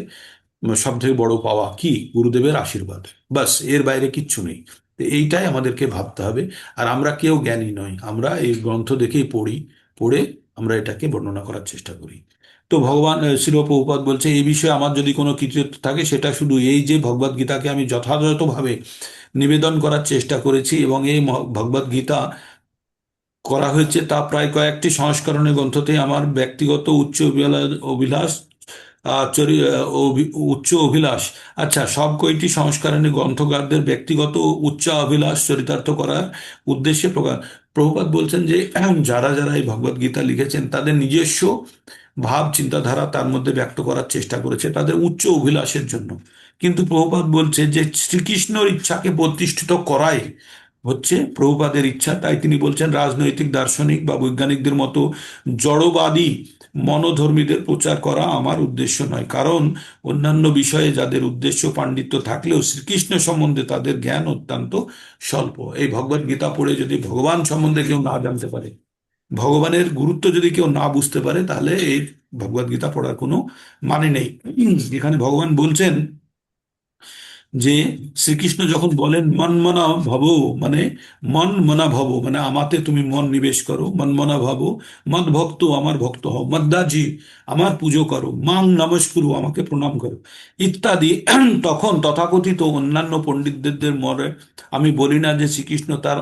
S1: সব থেকে বড় পাওয়া, কি গুরুদেবের আশীর্বাদ। বাস, এর বাইরে কিচ্ছু নেই। তো এইটাই আমাদেরকে ভাবতে হবে। আর আমরা কেউ জ্ঞানী নই, আমরা এই গ্রন্থ দেখেই পড়ি, পড়ে আমরা এটাকে বর্ণনা করার চেষ্টা করি। তো ভগবান শ্রীল প্রভুপাদ বলছে, এই বিষয়ে আমার যদি কোনো কৃতিত্ব থাকে সেটা শুধু এই যে ভগবদ গীতাকে আমি যথাযথভাবে নিবেদন করার চেষ্টা করেছি, এবং এই ভগবদ গীতা করা হয়েছে তা প্রায় কয়েকটি সংস্করণের গ্রন্থতে আমার ব্যক্তিগত উচ্চ অভিলাষ উচ্চ অভিলাষ। আচ্ছা, সব কয়টি সংস্করণের গ্রন্থকারদের ব্যক্তিগত উচ্চ অভিলাষ চরিতার্থ করার উদ্দেশ্যে প্রকাশ। প্রভুপাদ বলছেন যে যারা যারা এই ভগবদ গীতা লিখেছেন তাদের নিজস্ব ভাব চিন্তাধারা তার মধ্যে ব্যক্ত করার চেষ্টা করেছে তাদের উচ্চ অভিলাষের জন্য। কিন্তু প্রভুপাদ বলছে যে শ্রীকৃষ্ণর ইচ্ছাকে প্রতিষ্ঠিত করাই হচ্ছে প্রভুপাদের ইচ্ছা। তাই তিনি বলছেন, রাজনৈতিক দার্শনিক বা বৈজ্ঞানিকদের মতো জড়বাদী মনোধর্মীদের প্রচার করা আমার উদ্দেশ্য নয়। কারণ অন্যান্য বিষয়ে যাদের উদ্দেশ্য পাণ্ডিত্য থাকলেও শ্রীকৃষ্ণ সম্বন্ধে তাদের জ্ঞান অত্যন্ত স্বল্প। এই ভগবদ গীতা পড়ে যদি ভগবান সম্বন্ধে কেউ না জানতে পারে, ভগবানের গুরুত্ব যদি কেউ না বুঝতে পারে, তাহলে এই ভগবদ গীতা পড়ার কোনো মানে নেই। এখানে ভগবান বলছেন যে শ্রীকৃষ্ণ যখন বলেন মনমনা ভব, মানে মন মনা ভব মানে আমাতে তুমি মন নিবেশ করো, মনমনা ভব, মদ ভক্ত আমার ভক্ত হও, মদ্দাজি আমার পুজো করো, মাং নমস্কুরু আমাকে প্রণাম করো ইত্যাদি। তখন তথাকথিত অন্যান্য পণ্ডিতদের মরে আমি বলি না যে শ্রীকৃষ্ণ তার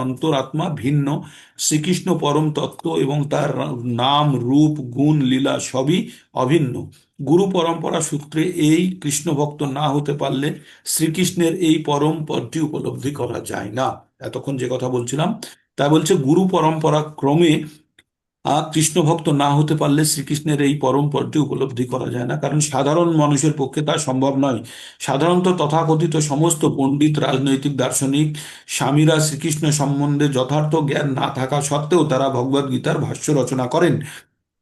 S1: অন্তরাত্মা ভিন্ন। শ্রীকৃষ্ণ পরম তত্ত্ব এবং তার নাম রূপ গুণ লীলা সবই অভিন্ন। গুরু পরম্পরা সূত্রে এই কৃষ্ণ ভক্ত না হতে পারলে শ্রীকৃষ্ণের এই পরম পদটি উপলব্ধি করা যায় না। এতক্ষণ যে কথা বলছিলাম তা বলছে, গুরু পরম্পরা ক্রমে কৃষ্ণ ভক্ত না হতে পারলে শ্রীকৃষ্ণের এই পরম পদটি উপলব্ধি করা যায় না, কারণ সাধারণ মানুষের পক্ষে তা সম্ভব নয়। সাধারণত তথাকথিত সমস্ত পণ্ডিত রাজনৈতিক দার্শনিক স্বামীরা শ্রীকৃষ্ণ সম্বন্ধে যথার্থ জ্ঞান না থাকা সত্ত্বেও তারা ভগবদ গীতার ভাষ্য রচনা করেন।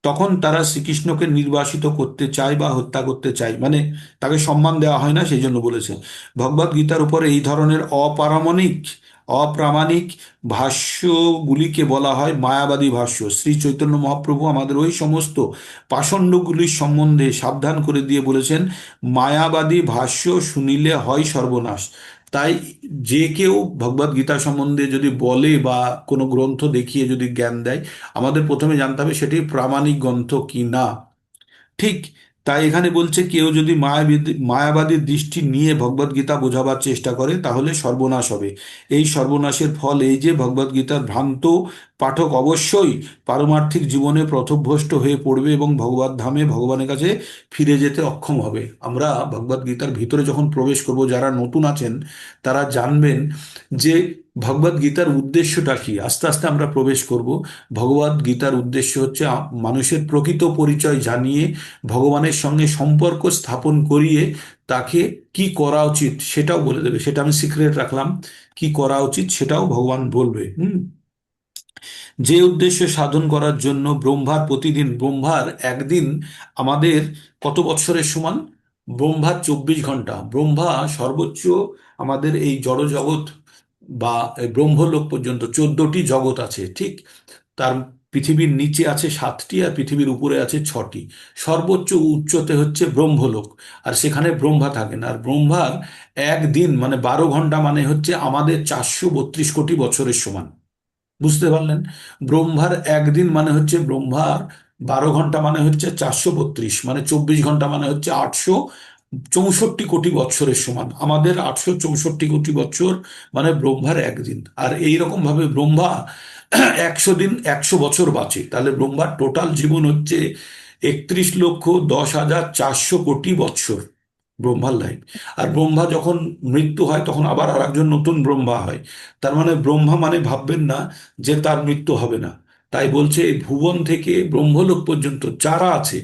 S1: তখন তারা শ্রীকৃষ্ণকে নির্বাসিত করতে চায় বা হত্যা করতে চায়, মানে তাকে সম্মান দেওয়া হয় না, সেই জন্য বলেছে। ভগবদ গীতার উপর এই ধরনের অপ্রামাণিক ভাষ্যগুলিকে বলা হয় মায়াবাদী ভাষ্য। শ্রী চৈতন্য মহাপ্রভু আমাদের ওই সমস্ত পাষণ্ডগুলির সম্বন্ধে সাবধান করে দিয়ে বলেছেন, মায়াবাদী ভাষ্য শুনিলে হয় সর্বনাশ। তাই যে কেউ ভগবদ গীতা সম্বন্ধে যদি বলে বা কোনো গ্রন্থ দেখিয়ে যদি জ্ঞান দেয়, আমাদের প্রথমে জানতে হবে সেটি প্রামাণিক গ্রন্থ কি না। ঠিক তাই এখানে বলছে কেউ যদি মায়াবাদী দৃষ্টি নিয়ে ভগবদ গীতা বোঝাবার চেষ্টা করে তাহলে সর্বনাশ হবে। এই সর্বনাশের ফল এই যে ভগবদ গীতার ভ্রান্ত পাঠক অবশ্যই পারমার্থিক জীবনে পথভ্রষ্ট হয়ে পড়বে এবং ভগবত ধামে ভগবানের কাছে ফিরে যেতে অক্ষম হবে। আমরা ভগবদ গীতার ভিতরে যখন প্রবেশ করব, যারা নতুন আছেন তারা জানবেন যে ভগবদ গীতার উদ্দেশ্যটা কি। আস্তে আস্তে আমরা প্রবেশ করব। ভগবদ গীতার উদ্দেশ্য হচ্ছে মানুষের প্রকৃত পরিচয় জানিয়ে ভগবানের সঙ্গে সম্পর্ক স্থাপন করিয়ে তাকে কি করা উচিত সেটাও বলে দেবে। সেটা আমি সিক্রেট রাখলাম, কি করা উচিত সেটাও ভগবান বলবে। যে উদ্দেশ্য সাধন করার জন্য ব্রহ্মার একদিন আমাদের কত বৎসরের সমান? ব্রহ্মার 24 ঘন্টা। ব্রহ্মা সর্বোচ্চ আমাদের এই জড় জগৎ বা এই ব্রহ্মলোক পর্যন্ত 14টি জগৎ আছে, ঠিক? তার পৃথিবীর নিচে আছে 7টি আর পৃথিবীর উপরে আছে 6টি। সর্বোচ্চ উচ্চতে হচ্ছে ব্রহ্মলোক, আর সেখানে ব্রহ্মা থাকেন। আর ব্রহ্মার একদিন মানে 12 ঘন্টা মানে হচ্ছে আমাদের 432 কোটি বছরের সমান। বুঝতে পারলেন? ব্রহ্মার একদিন মানে হচ্ছে ব্রহ্মার 12 ঘন্টা মানে হচ্ছে 432, মানে 24 ঘন্টা মানে হচ্ছে 864 কোটি বৎসরের সমান। আমাদের 864 কোটি বৎসর মানে ব্রহ্মার একদিন। আর এই রকম ভাবে ব্রহ্মা 100 দিন 100 বছর বাঁচে, তাহলে ব্রহ্মার টোটাল জীবন হচ্ছে 31,10,400 কোটি বৎসর, ব্রহ্মার লাইফ। আর ব্রহ্মা যখন মৃত্যু হয় তখন আবার আর একজন নতুন ব্রহ্মা হয়। তার মানে ব্রহ্মা মানে ভাববেন না যে তার মৃত্যু হবে না। তাই বলছে এই ভুবন থেকে ব্রহ্মলোক পর্যন্ত যারা আছে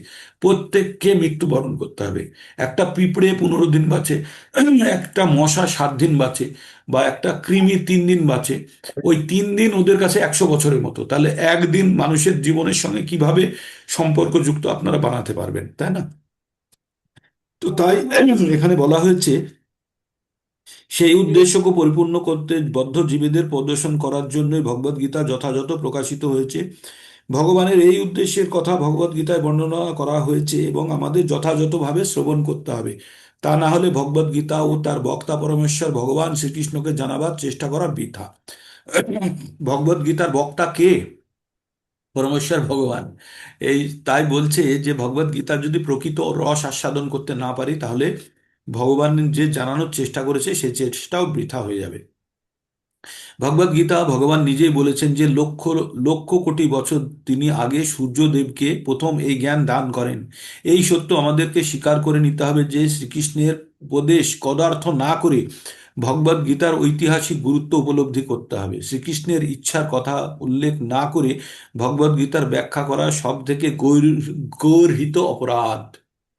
S1: প্রত্যেককে মৃত্যুবরণ করতে হবে। একটা পিঁপড়ে 15 দিন বাঁচে, একটা মশা 7 দিন বাঁচে, বা একটা কৃমি 3 দিন বাঁচে। ওই 3 দিন ওদের কাছে 100 বছরের মতো। তাহলে একদিন মানুষের জীবনের সঙ্গে কিভাবে সম্পর্কযুক্ত আপনারা বানাতে পারবেন, তাই না? তো তাই এখানে বলা হয়েছে সেই উদ্দেশ্যকে পরিপূর্ণ করতে বদ্ধ জীবেদের প্রদর্শন করার জন্যই ভগবদ গীতা যথাযথ প্রকাশিত হয়েছে। ভগবানের এই উদ্দেশ্যের কথা ভগবদ গীতায় বর্ণনা করা হয়েছে এবং আমাদের যথাযথভাবে শ্রবণ করতে হবে। তা না হলে ভগবদ গীতা ও তার বক্তা পরমেশ্বর ভগবান শ্রীকৃষ্ণকে জানাবার চেষ্টা করা বৃথা। ভগবদ গীতার বক্তা কে? পরমেশ্বর ভগবান। এই তাই বলছে যে ভগবদ গীতার যদি প্রকৃত রস আস্বাদন করতে না পারি তাহলে ভগবান যে জানানোর চেষ্টা করেছে সে চেষ্টাও বৃথা হয়ে যাবে। ভগবদ গীতা ভগবান নিজেই বলেছেন যে লক্ষ লক্ষ কোটি বছর তিনি আগে সূর্যদেবকে প্রথম এই জ্ঞান দান করেন। এই সত্য আমাদেরকে স্বীকার করে নিতে হবে যে শ্রীকৃষ্ণের উপদেশ কদার্থ না করে ভগবদ গীতার ঐতিহাসিক গুরুত্ব উপলব্ধি করতে হবে। শ্রীকৃষ্ণের ইচ্ছার কথা উল্লেখ না করে ভগবদ গীতার ব্যাখ্যা করা সব থেকে গর্হিত অপরাধ।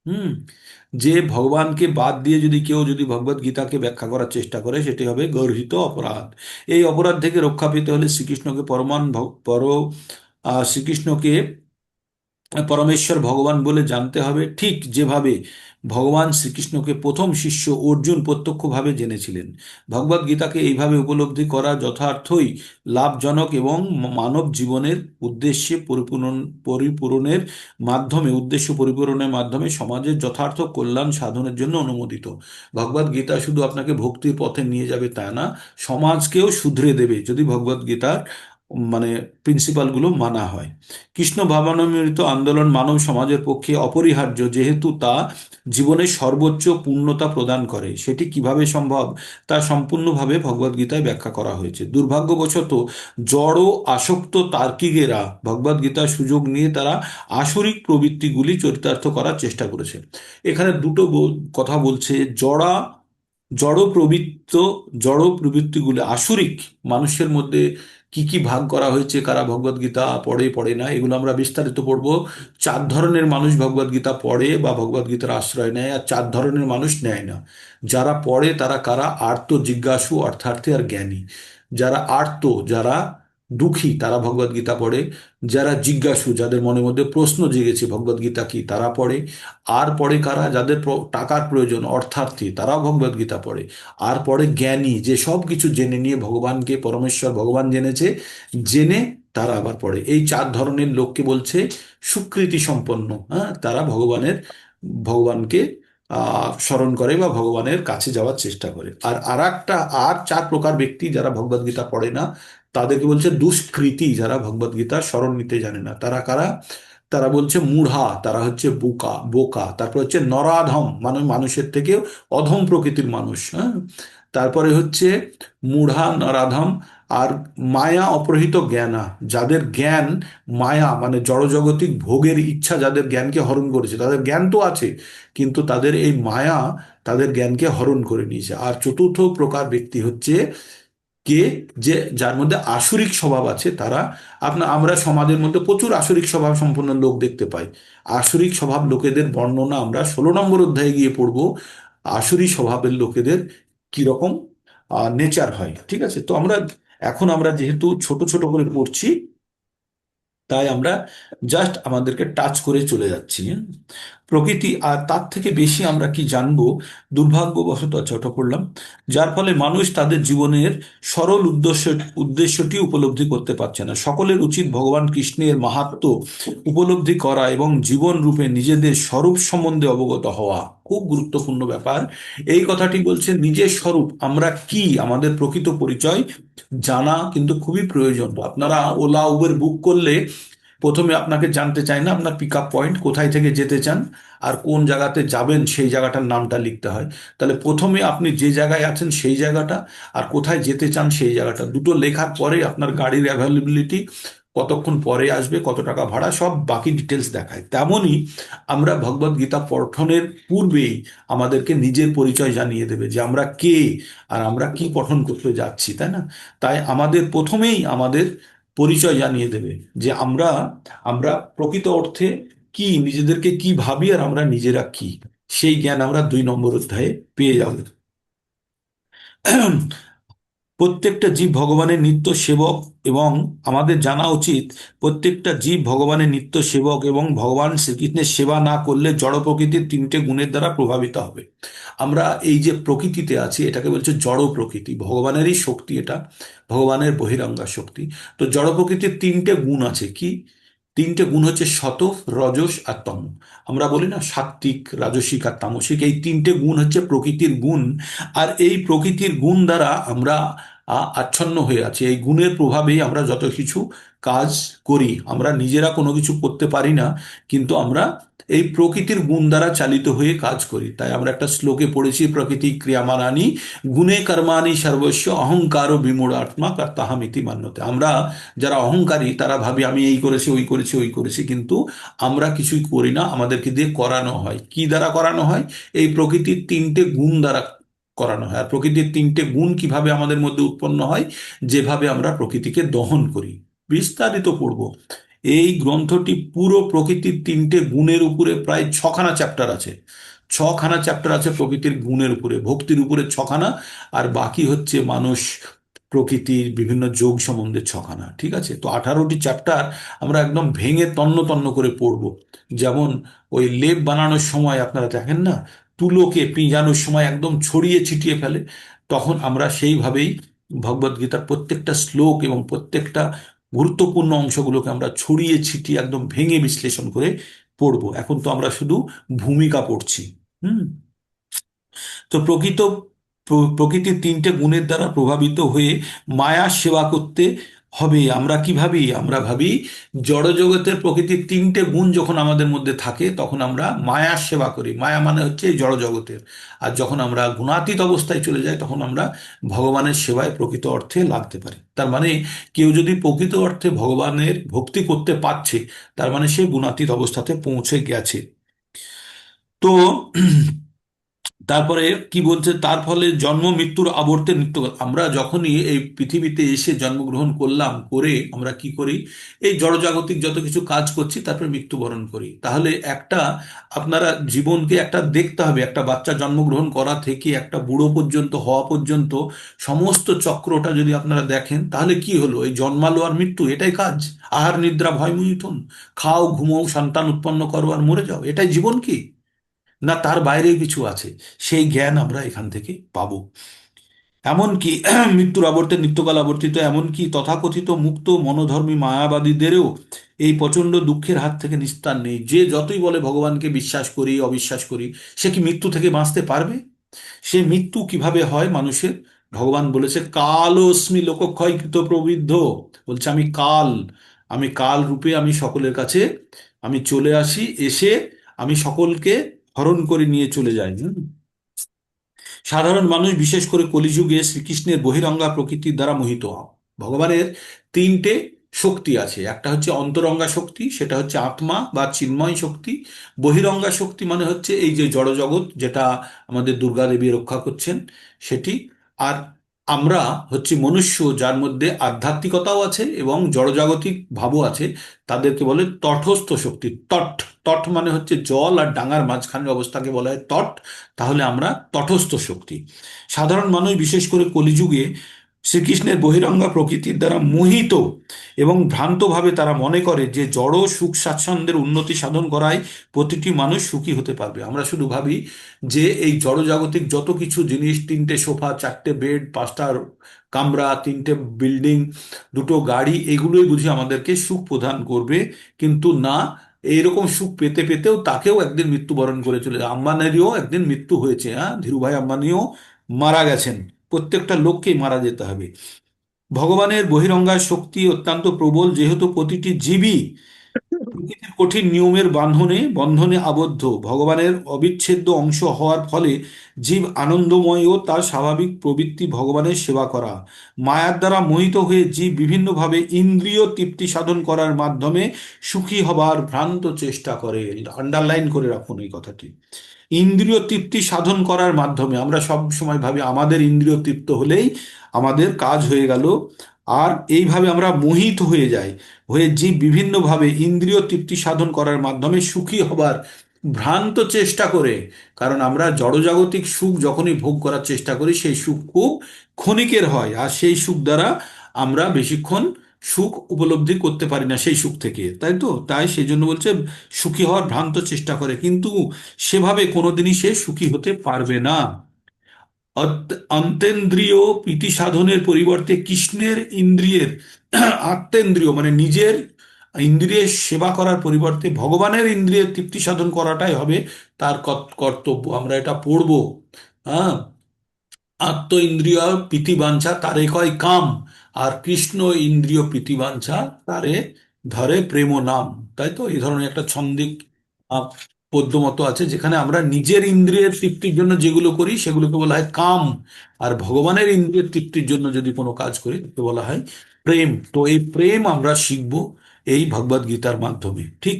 S1: হুম যে ভগবানকে বাদ দিয়ে যদি কেউ যদি ভগবদ গীতাকে ব্যাখ্যা করার চেষ্টা করে সেটি হবে গর্হিত অপরাধ। এই অপরাধ থেকে রক্ষা পেতে হলে শ্রীকৃষ্ণকে শ্রীকৃষ্ণকে পরমেশ্বর ভগবান বলে জানতে হবে, ঠিক যেভাবে ভগবান শ্রীকৃষ্ণকে প্রথম শিষ্য অর্জুন প্রত্যক্ষভাবে জেনেছিলেন। ভগবদ গীতাকে এইভাবে উপলব্ধি করা যথার্থই লাভজনক এবং মানব জীবনের উদ্দেশ্য পরিপূরণের মাধ্যমে সমাজের যথার্থ কল্যাণ সাধনের জন্য অনুমোদিত। ভগবদ গীতা শুধু আপনাকে ভক্তির পথে নিয়ে যাবে তা না, সমাজকেও শুধরে দেবে যদি ভগবদ গীতার মানে প্রিন্সিপালগুলো মানা হয়। কৃষ্ণ ভাবনামৃত আন্দোলন মানব সমাজের পক্ষে অপরিহার্য, যেহেতু তা জীবনের সর্বোচ্চ পূর্ণতা প্রদান করে। সেটি কিভাবে সম্ভব তা সম্পূর্ণভাবে ভগবদ্গীতায় ব্যাখ্যা করা হয়েছে। দুর্ভাগ্যবশত জড় আসক্ত তার্কিকেরা ভগবদ্গীতার সুযোগ নিয়ে তারা আসরিক প্রবৃত্তিগুলি চরিতার্থ করার চেষ্টা করেছে। এখানে দুটো কথা বলছে। জড় প্রবৃত্ত জড় প্রবৃত্তিগুলি আসরিক মানুষের মধ্যে কি কি ভাগ করা হয়েছে, কারা ভগবদ গীতা পড়ে পড়ে না, এগুলো আমরা বিস্তারিত পড়বো। 4 ধরনের মানুষ ভগবদ গীতা পড়ে বা ভগবদ গীতার আশ্রয় নেয়, আর 4 ধরনের মানুষ নেয় না। যারা পড়ে তারা কারা? আর্ত, জিজ্ঞাসু, অর্থার্থী আর জ্ঞানী। যারা আর্ত, যারা দুঃখী তারা ভগবদ গীতা পড়ে। যারা জিজ্ঞাসু, যাদের মনের মধ্যে প্রশ্ন জেগেছে ভগবদ গীতা কি, তারা পড়ে। আর পড়ে কারা? যাদের টাকার প্রয়োজন, অর্থার্থী, তারাও ভগবদ গীতা পড়ে। আর পড়ে জ্ঞানী, যে সব কিছু জেনে নিয়ে ভগবানকে পরমেশ্বর ভগবান জেনেছে, জেনে তারা আবার পড়ে। এই 4 ধরনের লোককে বলছে সুকৃতি সম্পন্ন। হ্যাঁ, তারা ভগবানকে স্মরণ করে বা ভগবানের কাছে যাওয়ার চেষ্টা করে। আর 4 প্রকার ব্যক্তি যারা ভগবদ গীতা পড়ে না, তাদেরকে বলছে দুষ্কৃতী, যারা ভগবদ গীতা স্মরণ নিতে জানে না। তারা কারা? তারা বলছে মূঢ়া, তারা হচ্ছে বোকা বোকা। তারপর হচ্ছে নরাধম, মানে মানুষের থেকে অধম প্রকৃতির মানুষ, হ্যাঁ। তারপরে হচ্ছে মূঢ়া, নরাধম, আর মায়া অপহৃত জ্ঞানা, যাদের জ্ঞান মায়া মানে জড়জগতিক ভোগের ইচ্ছা যাদের জ্ঞানকে হরণ করেছে। তাদের জ্ঞান তো আছে, কিন্তু তাদের এই মায়া তাদের জ্ঞানকে হরণ করে নিয়েছে। আর চতুর্থ প্রকার ব্যক্তি হচ্ছে কে, যে যার মধ্যে আসরিক স্বভাব আছে। তারা আমরা সমাজের মধ্যে প্রচুর আসরিক স্বভাব সম্পন্ন লোক দেখতে পাই। আসরিক স্বভাব লোকেদের বর্ণনা আমরা 16 নম্বর অধ্যায়ে গিয়ে পড়বো। আসরি স্বভাবের লোকেদের কিরকম নেচার হয়, ঠিক আছে। তো এখন আমরা যেহেতু ছোট ছোট করে পড়ছি, তাই আমরা জাস্ট আমাদেরকে টাচ করে চলে যাচ্ছি, হ্যাঁ? প্রকৃতি, আর তার থেকে বেশি আমরা কি জানবো? দুর্ভাগ্যবশত, আচ্ছা ওটা পড়লাম। যার ফলে মানুষ তাদের জীবনের সরল উদ্দেশ্যটি উপলব্ধি করতে পারছে না। সকলের উচিত ভগবান কৃষ্ণের মাহাত্ম্য উপলব্ধি করা এবং জীবন রূপে নিজেদের স্বরূপ সম্বন্ধে অবগত হওয়া। খুব গুরুত্বপূর্ণ ব্যাপার। এই কথাটি বলছে নিজের স্বরূপ, আমরা কি, আমাদের প্রকৃত পরিচয় জানা কিন্তু খুবই প্রয়োজন। আপনারা ওলা উবের বুক করলে প্রথমে আপনাকে জানতে চায় না আপনার পিক আপ পয়েন্ট কোথায় থেকে যেতে চান আর কোন জায়গাতে যাবেন, সেই জায়গাটার নামটা লিখতে হয়। তাহলে প্রথমে আপনি যে জায়গায় আছেন সেই জায়গাটা, আর কোথায় যেতে চান সেই জায়গাটা, দুটো লেখার পরে আপনার গাড়ির অ্যাভেলেবিলিটি, কতক্ষণ পরে আসবে, কত টাকা ভাড়া, সব বাকি ডিটেলস দেখায়। তেমনই আমরা ভগবদ গীতা পঠনের পূর্বেই আমাদেরকে নিজের পরিচয় জানিয়ে দেবে যে আমরা কে আর আমরা কি পঠন করতে যাচ্ছি, তাই না? তাই আমাদের প্রথমেই আমাদের পরিচয় জানিয়ে দেবে যে আমরা আমরা প্রকৃত অর্থে কি, নিজেদেরকে কি ভাবি আর আমরা নিজেরা কি, সেই জ্ঞান আমরা 2 নম্বর অধ্যায়ে পেয়ে যাব। প্রত্যেকটা জীব ভগবানের নিত্য সেবক, এবং আমাদের জানা উচিত প্রত্যেকটা জীব ভগবানের নিত্য সেবক এবং ভগবান শ্রীকৃষ্ণের সেবা না করলে জড় প্রকৃতির 3টে গুণের দ্বারা প্রভাবিত হবে। আমরা এই যে প্রকৃতিতে আছি এটাকে বলছে জড় প্রকৃতি, ভগবানেরই শক্তি এটা, ভগবানের বহিরঙ্গা শক্তি। তো জড় প্রকৃতির 3টে গুণ আছে। কি 3টে গুণ? হচ্ছে সত, রজস আর তম। আমরা বলি না সাত্ত্বিক, রাজসিক আর তামসিক, এই 3টে গুণ হচ্ছে প্রকৃতির গুণ। আর এই প্রকৃতির গুণ দ্বারা আমরা আচ্ছন্ন হয়ে আছি। এই গুণের প্রভাবেই আমরা যত কিছু কাজ করি। আমরা নিজেরা কোনো কিছু করতে পারি না, কিন্তু আমরা এই প্রকৃতির গুণ দ্বারা চালিত হয়ে কাজ করি। তাই আমরা একটা শ্লোকে পড়েছি, প্রকৃতি ক্রিয়ামানানি গুণে কর্মাণি সর্বস্ব অহংকার ও বিমূঢ় আত্মা কর্তাহমিতি মান্যতে। আমরা যারা অহংকারী তারা ভাবি আমি এই করেছি, ওই করেছি, ওই করেছি, কিন্তু আমরা কিছুই করি না। আমাদেরকে দিয়ে করানো হয়। কি দ্বারা করানো হয়? এই প্রকৃতির 3টে গুণ দ্বারা করানো হয়। আর প্রকৃতির 3টে গুণ কিভাবে আমাদের মধ্যে উৎপন্ন হয়? যেভাবে আমরা প্রকৃতিকে দহন করি। বিস্তারিত পড়ব। এই গ্রন্থটি পুরো প্রকৃতির 3টে গুণের উপরে প্রায় 6খানা চ্যাপ্টার আছে। 6খানা চ্যাপ্টার আছে প্রকৃতির গুণের উপরে, ভক্তির উপরে 6খানা, আর বাকি হচ্ছে মানুষ, প্রকৃতির বিভিন্ন যোগ সম্বন্ধে 6খানা, ঠিক আছে। তো 18টি চ্যাপ্টার আমরা একদম ভেঙে তন্ন তন্ন করে পড়ব। যেমন ওই লেপ বানানোর সময় আপনারা দেখেন না, তুলোকে পিঁজানোর সময় একদম ছড়িয়ে ছিটিয়ে ফেলে, তখন আমরা সেইভাবেই ভগবদ গীতার প্রত্যেকটা শ্লোক এবং প্রত্যেকটা গুরুত্বপূর্ণ অংশগুলোকে আমরা ছড়িয়ে ছিটিয়ে একদম ভেঙে বিশ্লেষণ করে পড়ব। এখন তো আমরা শুধু ভূমিকা পড়ছি। হুম। তো প্রকৃতির 3টে গুণের দ্বারা প্রভাবিত হয়ে মায়ার সেবা করতে হবে। আমরা কি ভাবি? আমরা ভাবি জড়জগতের প্রকৃতির 3টে গুণ যখন আমাদের মধ্যে থাকে তখন আমরা মায়ার সেবা করি। মায়া মানে হচ্ছে এই জড়জগতের। আর যখন আমরা গুণাতীত অবস্থায় চলে যাই তখন আমরা ভগবানের সেবায় প্রকৃত অর্থে লাগতে পারি। তার মানে কেউ যদি প্রকৃত অর্থে ভগবানের ভক্তি করতে পারছে, তার মানে সে গুণাতীত অবস্থাতে পৌঁছে গেছে। তো তারপরে কি বলছে, তার ফলে জন্ম মৃত্যুর আবর্তে নিত্য। আমরা যখনই এই পৃথিবীতে এসে জন্মগ্রহণ করলাম, করে আমরা কি করি? এই জড়জাগতিক যত কিছু কাজ করছি তারপরে মৃত্যুবরণ করি। তাহলে আপনারা জীবনকে একটা দেখতে হবে। একটা বাচ্চা জন্মগ্রহণ করা থেকে একটা বুড়ো পর্যন্ত হওয়া পর্যন্ত সমস্ত চক্রটা যদি আপনারা দেখেন, তাহলে কি হলো? এই জন্মালো আর মৃত্যু, এটাই কাজ। আহার নিদ্রা ভয় মিথুন, খাও ঘুমাও সন্তান উৎপন্ন করো আর মরে যাও, এটাই জীবন কি? না তার বাইরে কিছু আছে? সেই জ্ঞান আমরা এখান থেকে পাবো। এমনকি মৃত্যুর আবর্তে নিত্যকাল আবর্তিত, এমনকি তথাকথিত মুক্ত মনোধর্মী মায়াবাদীদেরও এই প্রচণ্ড দুঃখের হাত থেকে নিস্তার নেই। যে যতই বলে ভগবানকে বিশ্বাস করি, অবিশ্বাস করি, সে কি মৃত্যু থেকে বাঁচতে পারবে? সে মৃত্যু কিভাবে হয় মানুষের? ভগবান বলেছে কালোস্মি লোকক্ষয় কৃত প্রবৃদ্ধ। বলছে আমি কাল, আমি কাল রূপে আমি সকলের কাছে আমি চলে আসি, এসে আমি সকলকে হরণ করে নিয়ে চলে যাই। সাধারণ মানুষ বিশেষ করে কলিযুগে শ্রীকৃষ্ণের বহিরঙ্গা প্রকৃতির দ্বারা মোহিত হয়। ভগবানের তিনটে শক্তি আছে, একটা হচ্ছে অন্তরঙ্গা শক্তি, সেটা হচ্ছে আত্মা বা চিন্ময় শক্তি। বহিরঙ্গা শক্তি মানে হচ্ছে এই যে জড়জগৎ, যেটা আমাদের দুর্গা দেবী রক্ষা করছেন সেটি। আর আমরা হচ্ছে মনুষ্য, যার মধ্যে আধ্যাত্মিকতাও আছে এবং জড়জাগতিক ভাবও আছে। তাদেরকে বলে তটস্থ শক্তি। তট, তট মানে হচ্ছে জল আর ডাঙার মাঝখানের অবস্থাকে বলা হয় তট। তাহলে আমরা তটস্থ শক্তি। সাধারণ মানুষ বিশেষ করে কলিযুগে শ্রীকৃষ্ণের বহিরঙ্গা প্রকৃতির দ্বারা মোহিত এবং ভ্রান্তভাবে তারা মনে করে যে জড় সুখ স্বাচ্ছন্দ্যের উন্নতি সাধন করায় প্রতিটি মানুষ সুখী হতে পারবে। আমরা শুধু ভাবি যে এই জড়জাগতিক যত কিছু জিনিস, তিনটে সোফা, চারটে বেড, পাঁচটা কামরা, তিনটে বিল্ডিং, দুটো গাড়ি, এগুলোই বুঝি আমাদেরকে সুখ প্রদান করবে। কিন্তু না, এইরকম সুখ পেতে পেতেও তাকেও একদিন মৃত্যুবরণ করে চলে যায়। আম্বানিরও একদিন মৃত্যু হয়েছে, হ্যাঁ, ধীরুভাই আম্বানিও মারা গেছেন। প্রত্যেকটা লোককেই মারা যেতে হবে। ভগবানের বহিরঙ্গার শক্তি অত্যন্ত প্রবল, যেহেতু প্রতিটি জীবই প্রকৃতির কঠিন নিয়মের বন্ধনে বন্ধনে আবদ্ধ। ভগবানের অবিচ্ছেদ্য অংশ হওয়ার ফলে জীব আনন্দময় ও তার স্বাভাবিক প্রবৃত্তি ভগবানের সেবা করা। মায়ার দ্বারা মোহিত হয়ে জীব বিভিন্নভাবে ইন্দ্রিয় তৃপ্তি সাধন করার মাধ্যমে সুখী হবার ভ্রান্ত চেষ্টা করে। আন্ডারলাইন করে রাখুন এই কথাটি। ইন্দ্রিয় তৃপ্তি সাধন করার মাধ্যমে আমরা সব সময় ভাবি আমাদের ইন্দ্রিয় তৃপ্ত হলেই আমাদের কাজ হয়ে গেল। আর এইভাবে আমরা মোহিত হয়ে যাই, হয়ে জীব বিভিন্নভাবে ইন্দ্রিয় তৃপ্তি সাধন করার মাধ্যমে সুখী হবার ভ্রান্ত চেষ্টা করে। কারণ আমরা জড়জাগতিক সুখ যখনই ভোগ করার চেষ্টা করি, সেই সুখ খুব ক্ষণিকের হয়, আর সেই সুখ দ্বারা আমরা বেশিক্ষণ সুখ উপলব্ধি করতে পারি না সেই সুখ থেকে, তাই তো? তাই সেই জন্য বলছে সুখী হওয়ার ভ্রান্ত চেষ্টা করে, কিন্তু সেভাবে কোনোদিনই সে সুখী হতে পারবে না। অন্তেন্দ্রিয় প্রীতি সাধনের পরিবর্তে কৃষ্ণের ইন্দ্রিয়ের আত্মেন্দ্রিয় মানে নিজের ইন্দ্রিয়ের সেবা করার পরিবর্তে ভগবানের ইন্দ্রিয়ের তৃপ্তি সাধন করাটাই হবে তার কর্তব্য। আমরা এটা পড়বো। হ্যাঁ, আত্ম ইন্দ্রিয় প্রীতিবাঞ্ছা তারে কয় কাম, আর কৃষ্ণ ইন্দ্রিয় প্রীতিবাঞ্ছা তারে ধরে প্রেম নাম। তাই তো? এই ধরনের একটা ছন্দিক আহ, পদ্য মতো আছে, যেখানে আমরা নিজের ইন্দ্রিয়ের তৃপ্তির জন্য যেগুলো করি সেগুলোকে বলা হয় কাম, আর ভগবানের ইন্দ্রিয়ের তৃপ্তির জন্য যদি কোনো কাজ করি তাকে বলা হয় প্রেম। তো এই প্রেম আমরা শিখবো এই ভগবদ গীতার মাধ্যমে, ঠিক?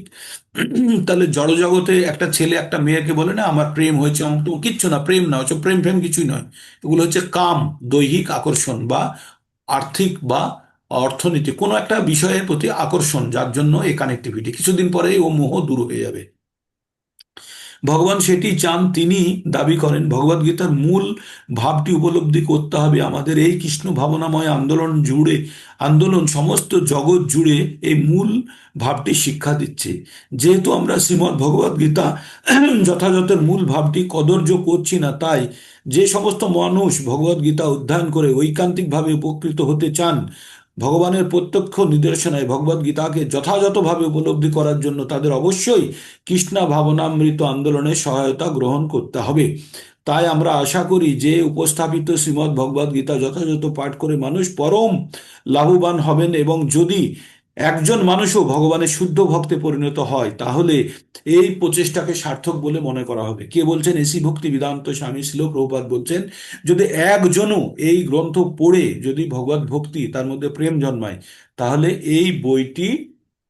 S1: তাহলে জড়জগতে একটা ছেলে একটা মেয়েকে বলে না আমার প্রেম হয়েছে, অমুক তো কিচ্ছু না, প্রেম না, হচ্ছে প্রেম ফ্রেম কিছুই নয়। এগুলো হচ্ছে কাম, দৈহিক আকর্ষণ বা আর্থিক বা অর্থনীতি, কোনো একটা বিষয়ের প্রতি আকর্ষণ, যার জন্য এই কানেক্টিভিটি। কিছুদিন পরেই ও মোহ দূর হয়ে যাবে। ভগবান সেটি চান, তিনি দাবি করেন ভগবদ গীতার মূল ভাবটি উপলব্ধি করতে হবে আমাদের এই কৃষ্ণ ভাবনাময় আন্দোলন জুড়ে। আন্দোলন সমস্ত জগৎ জুড়ে এই মূল ভাবটি শিক্ষা দিচ্ছে। যেহেতু আমরা শ্রীমদ্ ভগবদ গীতা যথাযথ মূল ভাবটি কদর্য করছি না, তাই যে সমস্ত মানুষ ভগবদ গীতা অধ্যয়ন করে ঐকান্তিকভাবে উপকৃত হতে চান, ভগবানের প্রত্যক্ষ নির্দেশনায় ভগবদ গীতাকে যথাযথভাবে উপলব্ধি করার জন্য তাদের অবশ্যই কৃষ্ণা ভাবনামৃত আন্দোলনের সহায়তা গ্রহণ করতে হবে। তাই আমরা আশা করি যে উপস্থাপিত শ্রীমদ্ ভগবদ গীতা যথাযথ পাঠ করে মানুষ পরম লাভবান হবেন, এবং যদি একজন মানুষও ভগবানের শুদ্ধ ভক্তে পরিণত হয় তাহলে এই প্রচেষ্টাকে সার্থক বলে মনে করা হবে। কে বলছেন? এসি ভক্তি বেদান্ত স্বামী শিল প্রভুপাদ বলছেন, যদি একজনও এই গ্রন্থ পড়ে যদি ভগবত ভক্তি তার মধ্যে প্রেম জন্মায়, তাহলে এই বইটি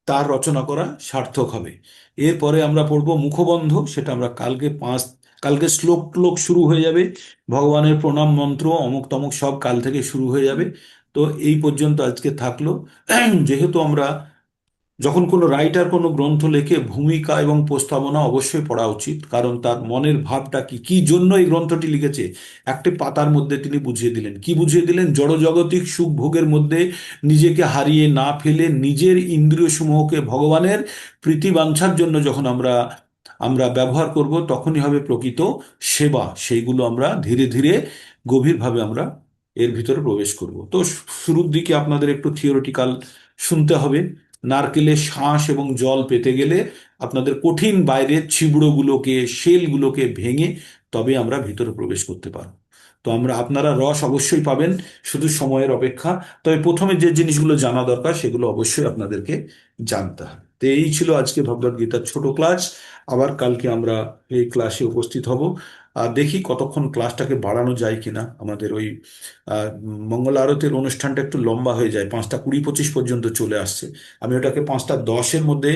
S1: তার রচনা করা সার্থক হবে। এরপরে আমরা পড়বো মুখবন্ধ, সেটা আমরা কালকে শ্লোক টোক শুরু হয়ে যাবে, ভগবানের প্রণাম মন্ত্র অমুক তমুক সব কাল থেকে শুরু হয়ে যাবে। তো এই পর্যন্ত আজকে থাকলো। যেহেতু আমরা যখন কোনো রাইটার কোনো গ্রন্থ লেখে, ভূমিকা এবং প্রস্তাবনা অবশ্যই পড়া উচিত, কারণ তার মনের ভাবটা কি, কি জন্য এই গ্রন্থটি লিখেছে একটি পাতার মধ্যে তিনি বুঝিয়ে দিলেন। কি বুঝিয়ে দিলেন? জড়জগতিক সুখ ভোগের মধ্যে নিজেকে হারিয়ে না ফেলে নিজের ইন্দ্রিয় সমূহকে ভগবানের প্রীতি বাঞ্ছার জন্য যখন আমরা আমরা ব্যবহার করব, তখনই হবে প্রকৃত সেবা। সেইগুলো আমরা ধীরে ধীরে গভীরভাবে আমরা এর ভিতরে প্রবেশ করব। তো শুরুর দিকে আপনাদের একটু থিওরিটিক্যাল শুনতে হবে। নারকেলের শাঁস এবং জল পেতে গেলে আপনাদের কঠিন বাইরের ছিবড়োগুলোকে, শেলগুলোকে ভেঙে তবে আমরা ভিতরে প্রবেশ করতে পারবো। তো আপনারা রস অবশ্যই পাবেন, শুধু সময়ের অপেক্ষা। তবে প্রথমে যে জিনিসগুলো জানা দরকার সেগুলো অবশ্যই আপনাদেরকে জানতে হবে। তো এই ছিল আজকে ভগবদ গীতার ছোট ক্লাস। আবার কালকে আমরা এই ক্লাসে উপস্থিত হব। আর দেখি কতক্ষণ ক্লাসটাকে বাড়ানো যায় কিনা। আমাদের ওই মঙ্গল আরতির অনুষ্ঠানটা একটু লম্বা হয়ে যায়, 5:20-25 পর্যন্ত চলে আসছে। আমি ওটাকে 5:10-এর মধ্যে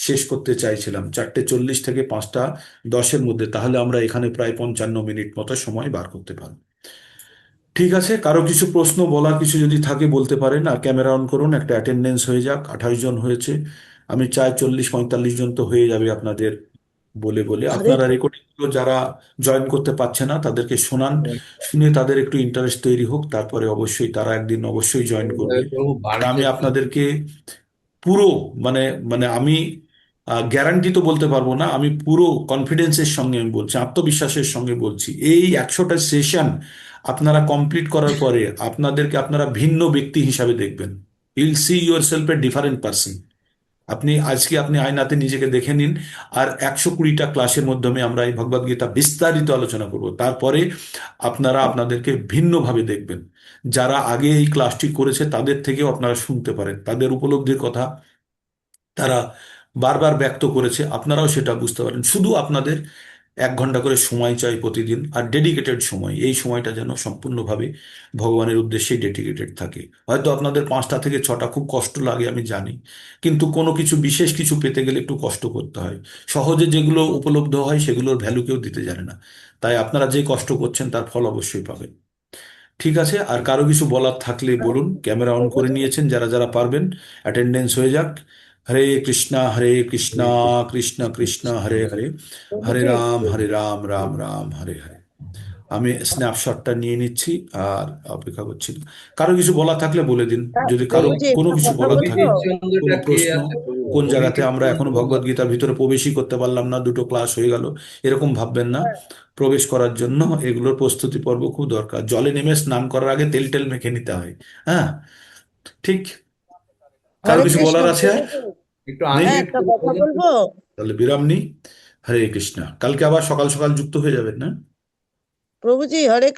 S1: শেষ করতে চাইছিলাম, 4:40 থেকে 5:10-এর মধ্যে। তাহলে আমরা এখানে প্রায় 55 মিনিট মতো সময় বার করতে পারবো। ঠিক আছে, কারো কিছু প্রশ্ন বলার কিছু যদি থাকে বলতে পারেন। আর ক্যামেরা অন করুন, একটা অ্যাটেন্ডেন্স হয়ে যাক। 28 জন হয়েছে। আমি চাই 40-45 জন তো হয়ে যাবে আপনাদের বলে বলে।
S4: হরে
S1: আপনারা রেকর্ডিং গুলো যারা জয়েন করতে পারছে না তাদেরকে শোনান, শুনে তাদের একটু ইন্টারেস্ট তৈরি হোক, তারপরে অবশ্যই তারা একদিন অবশ্যই জয়েন করবে।
S3: প্রভু
S1: আর
S3: বাড়ছে
S1: আমি আপনাদেরকে পুরো মানে মানে আমি গ্যারান্টি তো বলতে পারবো না, আমি পুরো কনফিডেন্সের সঙ্গে আমি বলছি, আত্মবিশ্বাসের সঙ্গে বলছি, এই 100টা সেশন আপনারা কমপ্লিট করার পরে আপনাদেরকে আপনারা ভিন্ন ব্যক্তি হিসাবে দেখবেন। You'll see your self a different person. আপনি আয়নাতে নিজেকে দেখে নিন। আর 120টা ক্লাসের মাধ্যমে আমরা এই ভগবদ গীতা বিস্তারিত আলোচনা করব। তারপরে আপনারা আপনাদেরকে ভিন্নভাবে দেখবেন। যারা আগে এই ক্লাসটি করেছে তাদের থেকেও আপনারা শুনতে পারেন, তাদের উপলব্ধির কথা তারা বারবার ব্যক্ত করেছে, আপনারাও সেটা বুঝতে পারেন। শুধু আপনাদের 1 ঘন্টা করে সময় চাই প্রতিদিন, আর ডেডিকেটেড সময়। এই সময়টা যেন সম্পূর্ণভাবে ভগবানের উদ্দেশ্যে ডেডিকেটেড থাকে। হয়তো আপনাদের 5টা থেকে 6টা খুব কষ্ট লাগে, আমি জানি, কিন্তু কোনো কিছু বিশেষ কিছু পেতে গেলে একটু কষ্ট করতে হয়। সহজে যেগুলো উপলব্ধ হয় সেগুলোর ভ্যালু কেউ দিতে জানে না। তাই আপনারা যে কষ্ট করছেন তার ফল অবশ্যই পাবেন। ঠিক আছে, আর কারো কিছু বলার থাকলে বলুন। ক্যামেরা অন করে নিয়েছেন যারা যারা পারবেন, অ্যাটেন্ডেন্স হয়ে যাক। হরে কৃষ্ণা কৃষ্ণ কৃষ্ণ হরে হরে, হরে রাম রাম রাম হরে হরে। আমি স্ন্যাপশটটা নিয়ে নিচ্ছি আর অপেক্ষা করছি। কারো কিছু বলা থাকলে বলে দিন, যদি কারো
S4: প্রভুজি
S1: কোনো
S4: একটা
S1: কিছু
S4: কথা
S1: বলার
S4: বলবো।
S1: থাকে। কোনো
S3: অভিজিৎ কে
S1: প্রশ্ন,
S3: আছে প্রভু?
S1: কোন জায়গাতে
S3: অভিজিৎ
S1: আমরা এখনো
S3: চন্দ্র
S1: ভগবদ গীতার ভিতরে প্রবেশই করতে পারলাম না, 2টো ক্লাস হয়ে গেল, এরকম ভাববেন না। প্রবেশ করার জন্য এগুলোর প্রস্তুতি পর্ব খুব দরকার। জলে নেমে স্নান করার আগে তেল টেল মেখে নিতে হয়। হ্যাঁ, ঠিক। কারো
S4: হরে
S1: কিছু
S4: কৃষ্ণ
S1: বলার আছে আর?
S4: প্রভুজি।
S3: একটু
S1: নেই?
S4: হ্যাঁ
S3: আনমিউট
S4: একটা
S3: করে
S4: কথা
S3: বলুন তো।
S4: বলবো।
S1: তাহলে বিরাম নেই। হরে কৃষ্ণা। কালকে আবার সকাল সকাল যুক্ত হয়ে যাবেন না?
S4: প্রভুজি হরে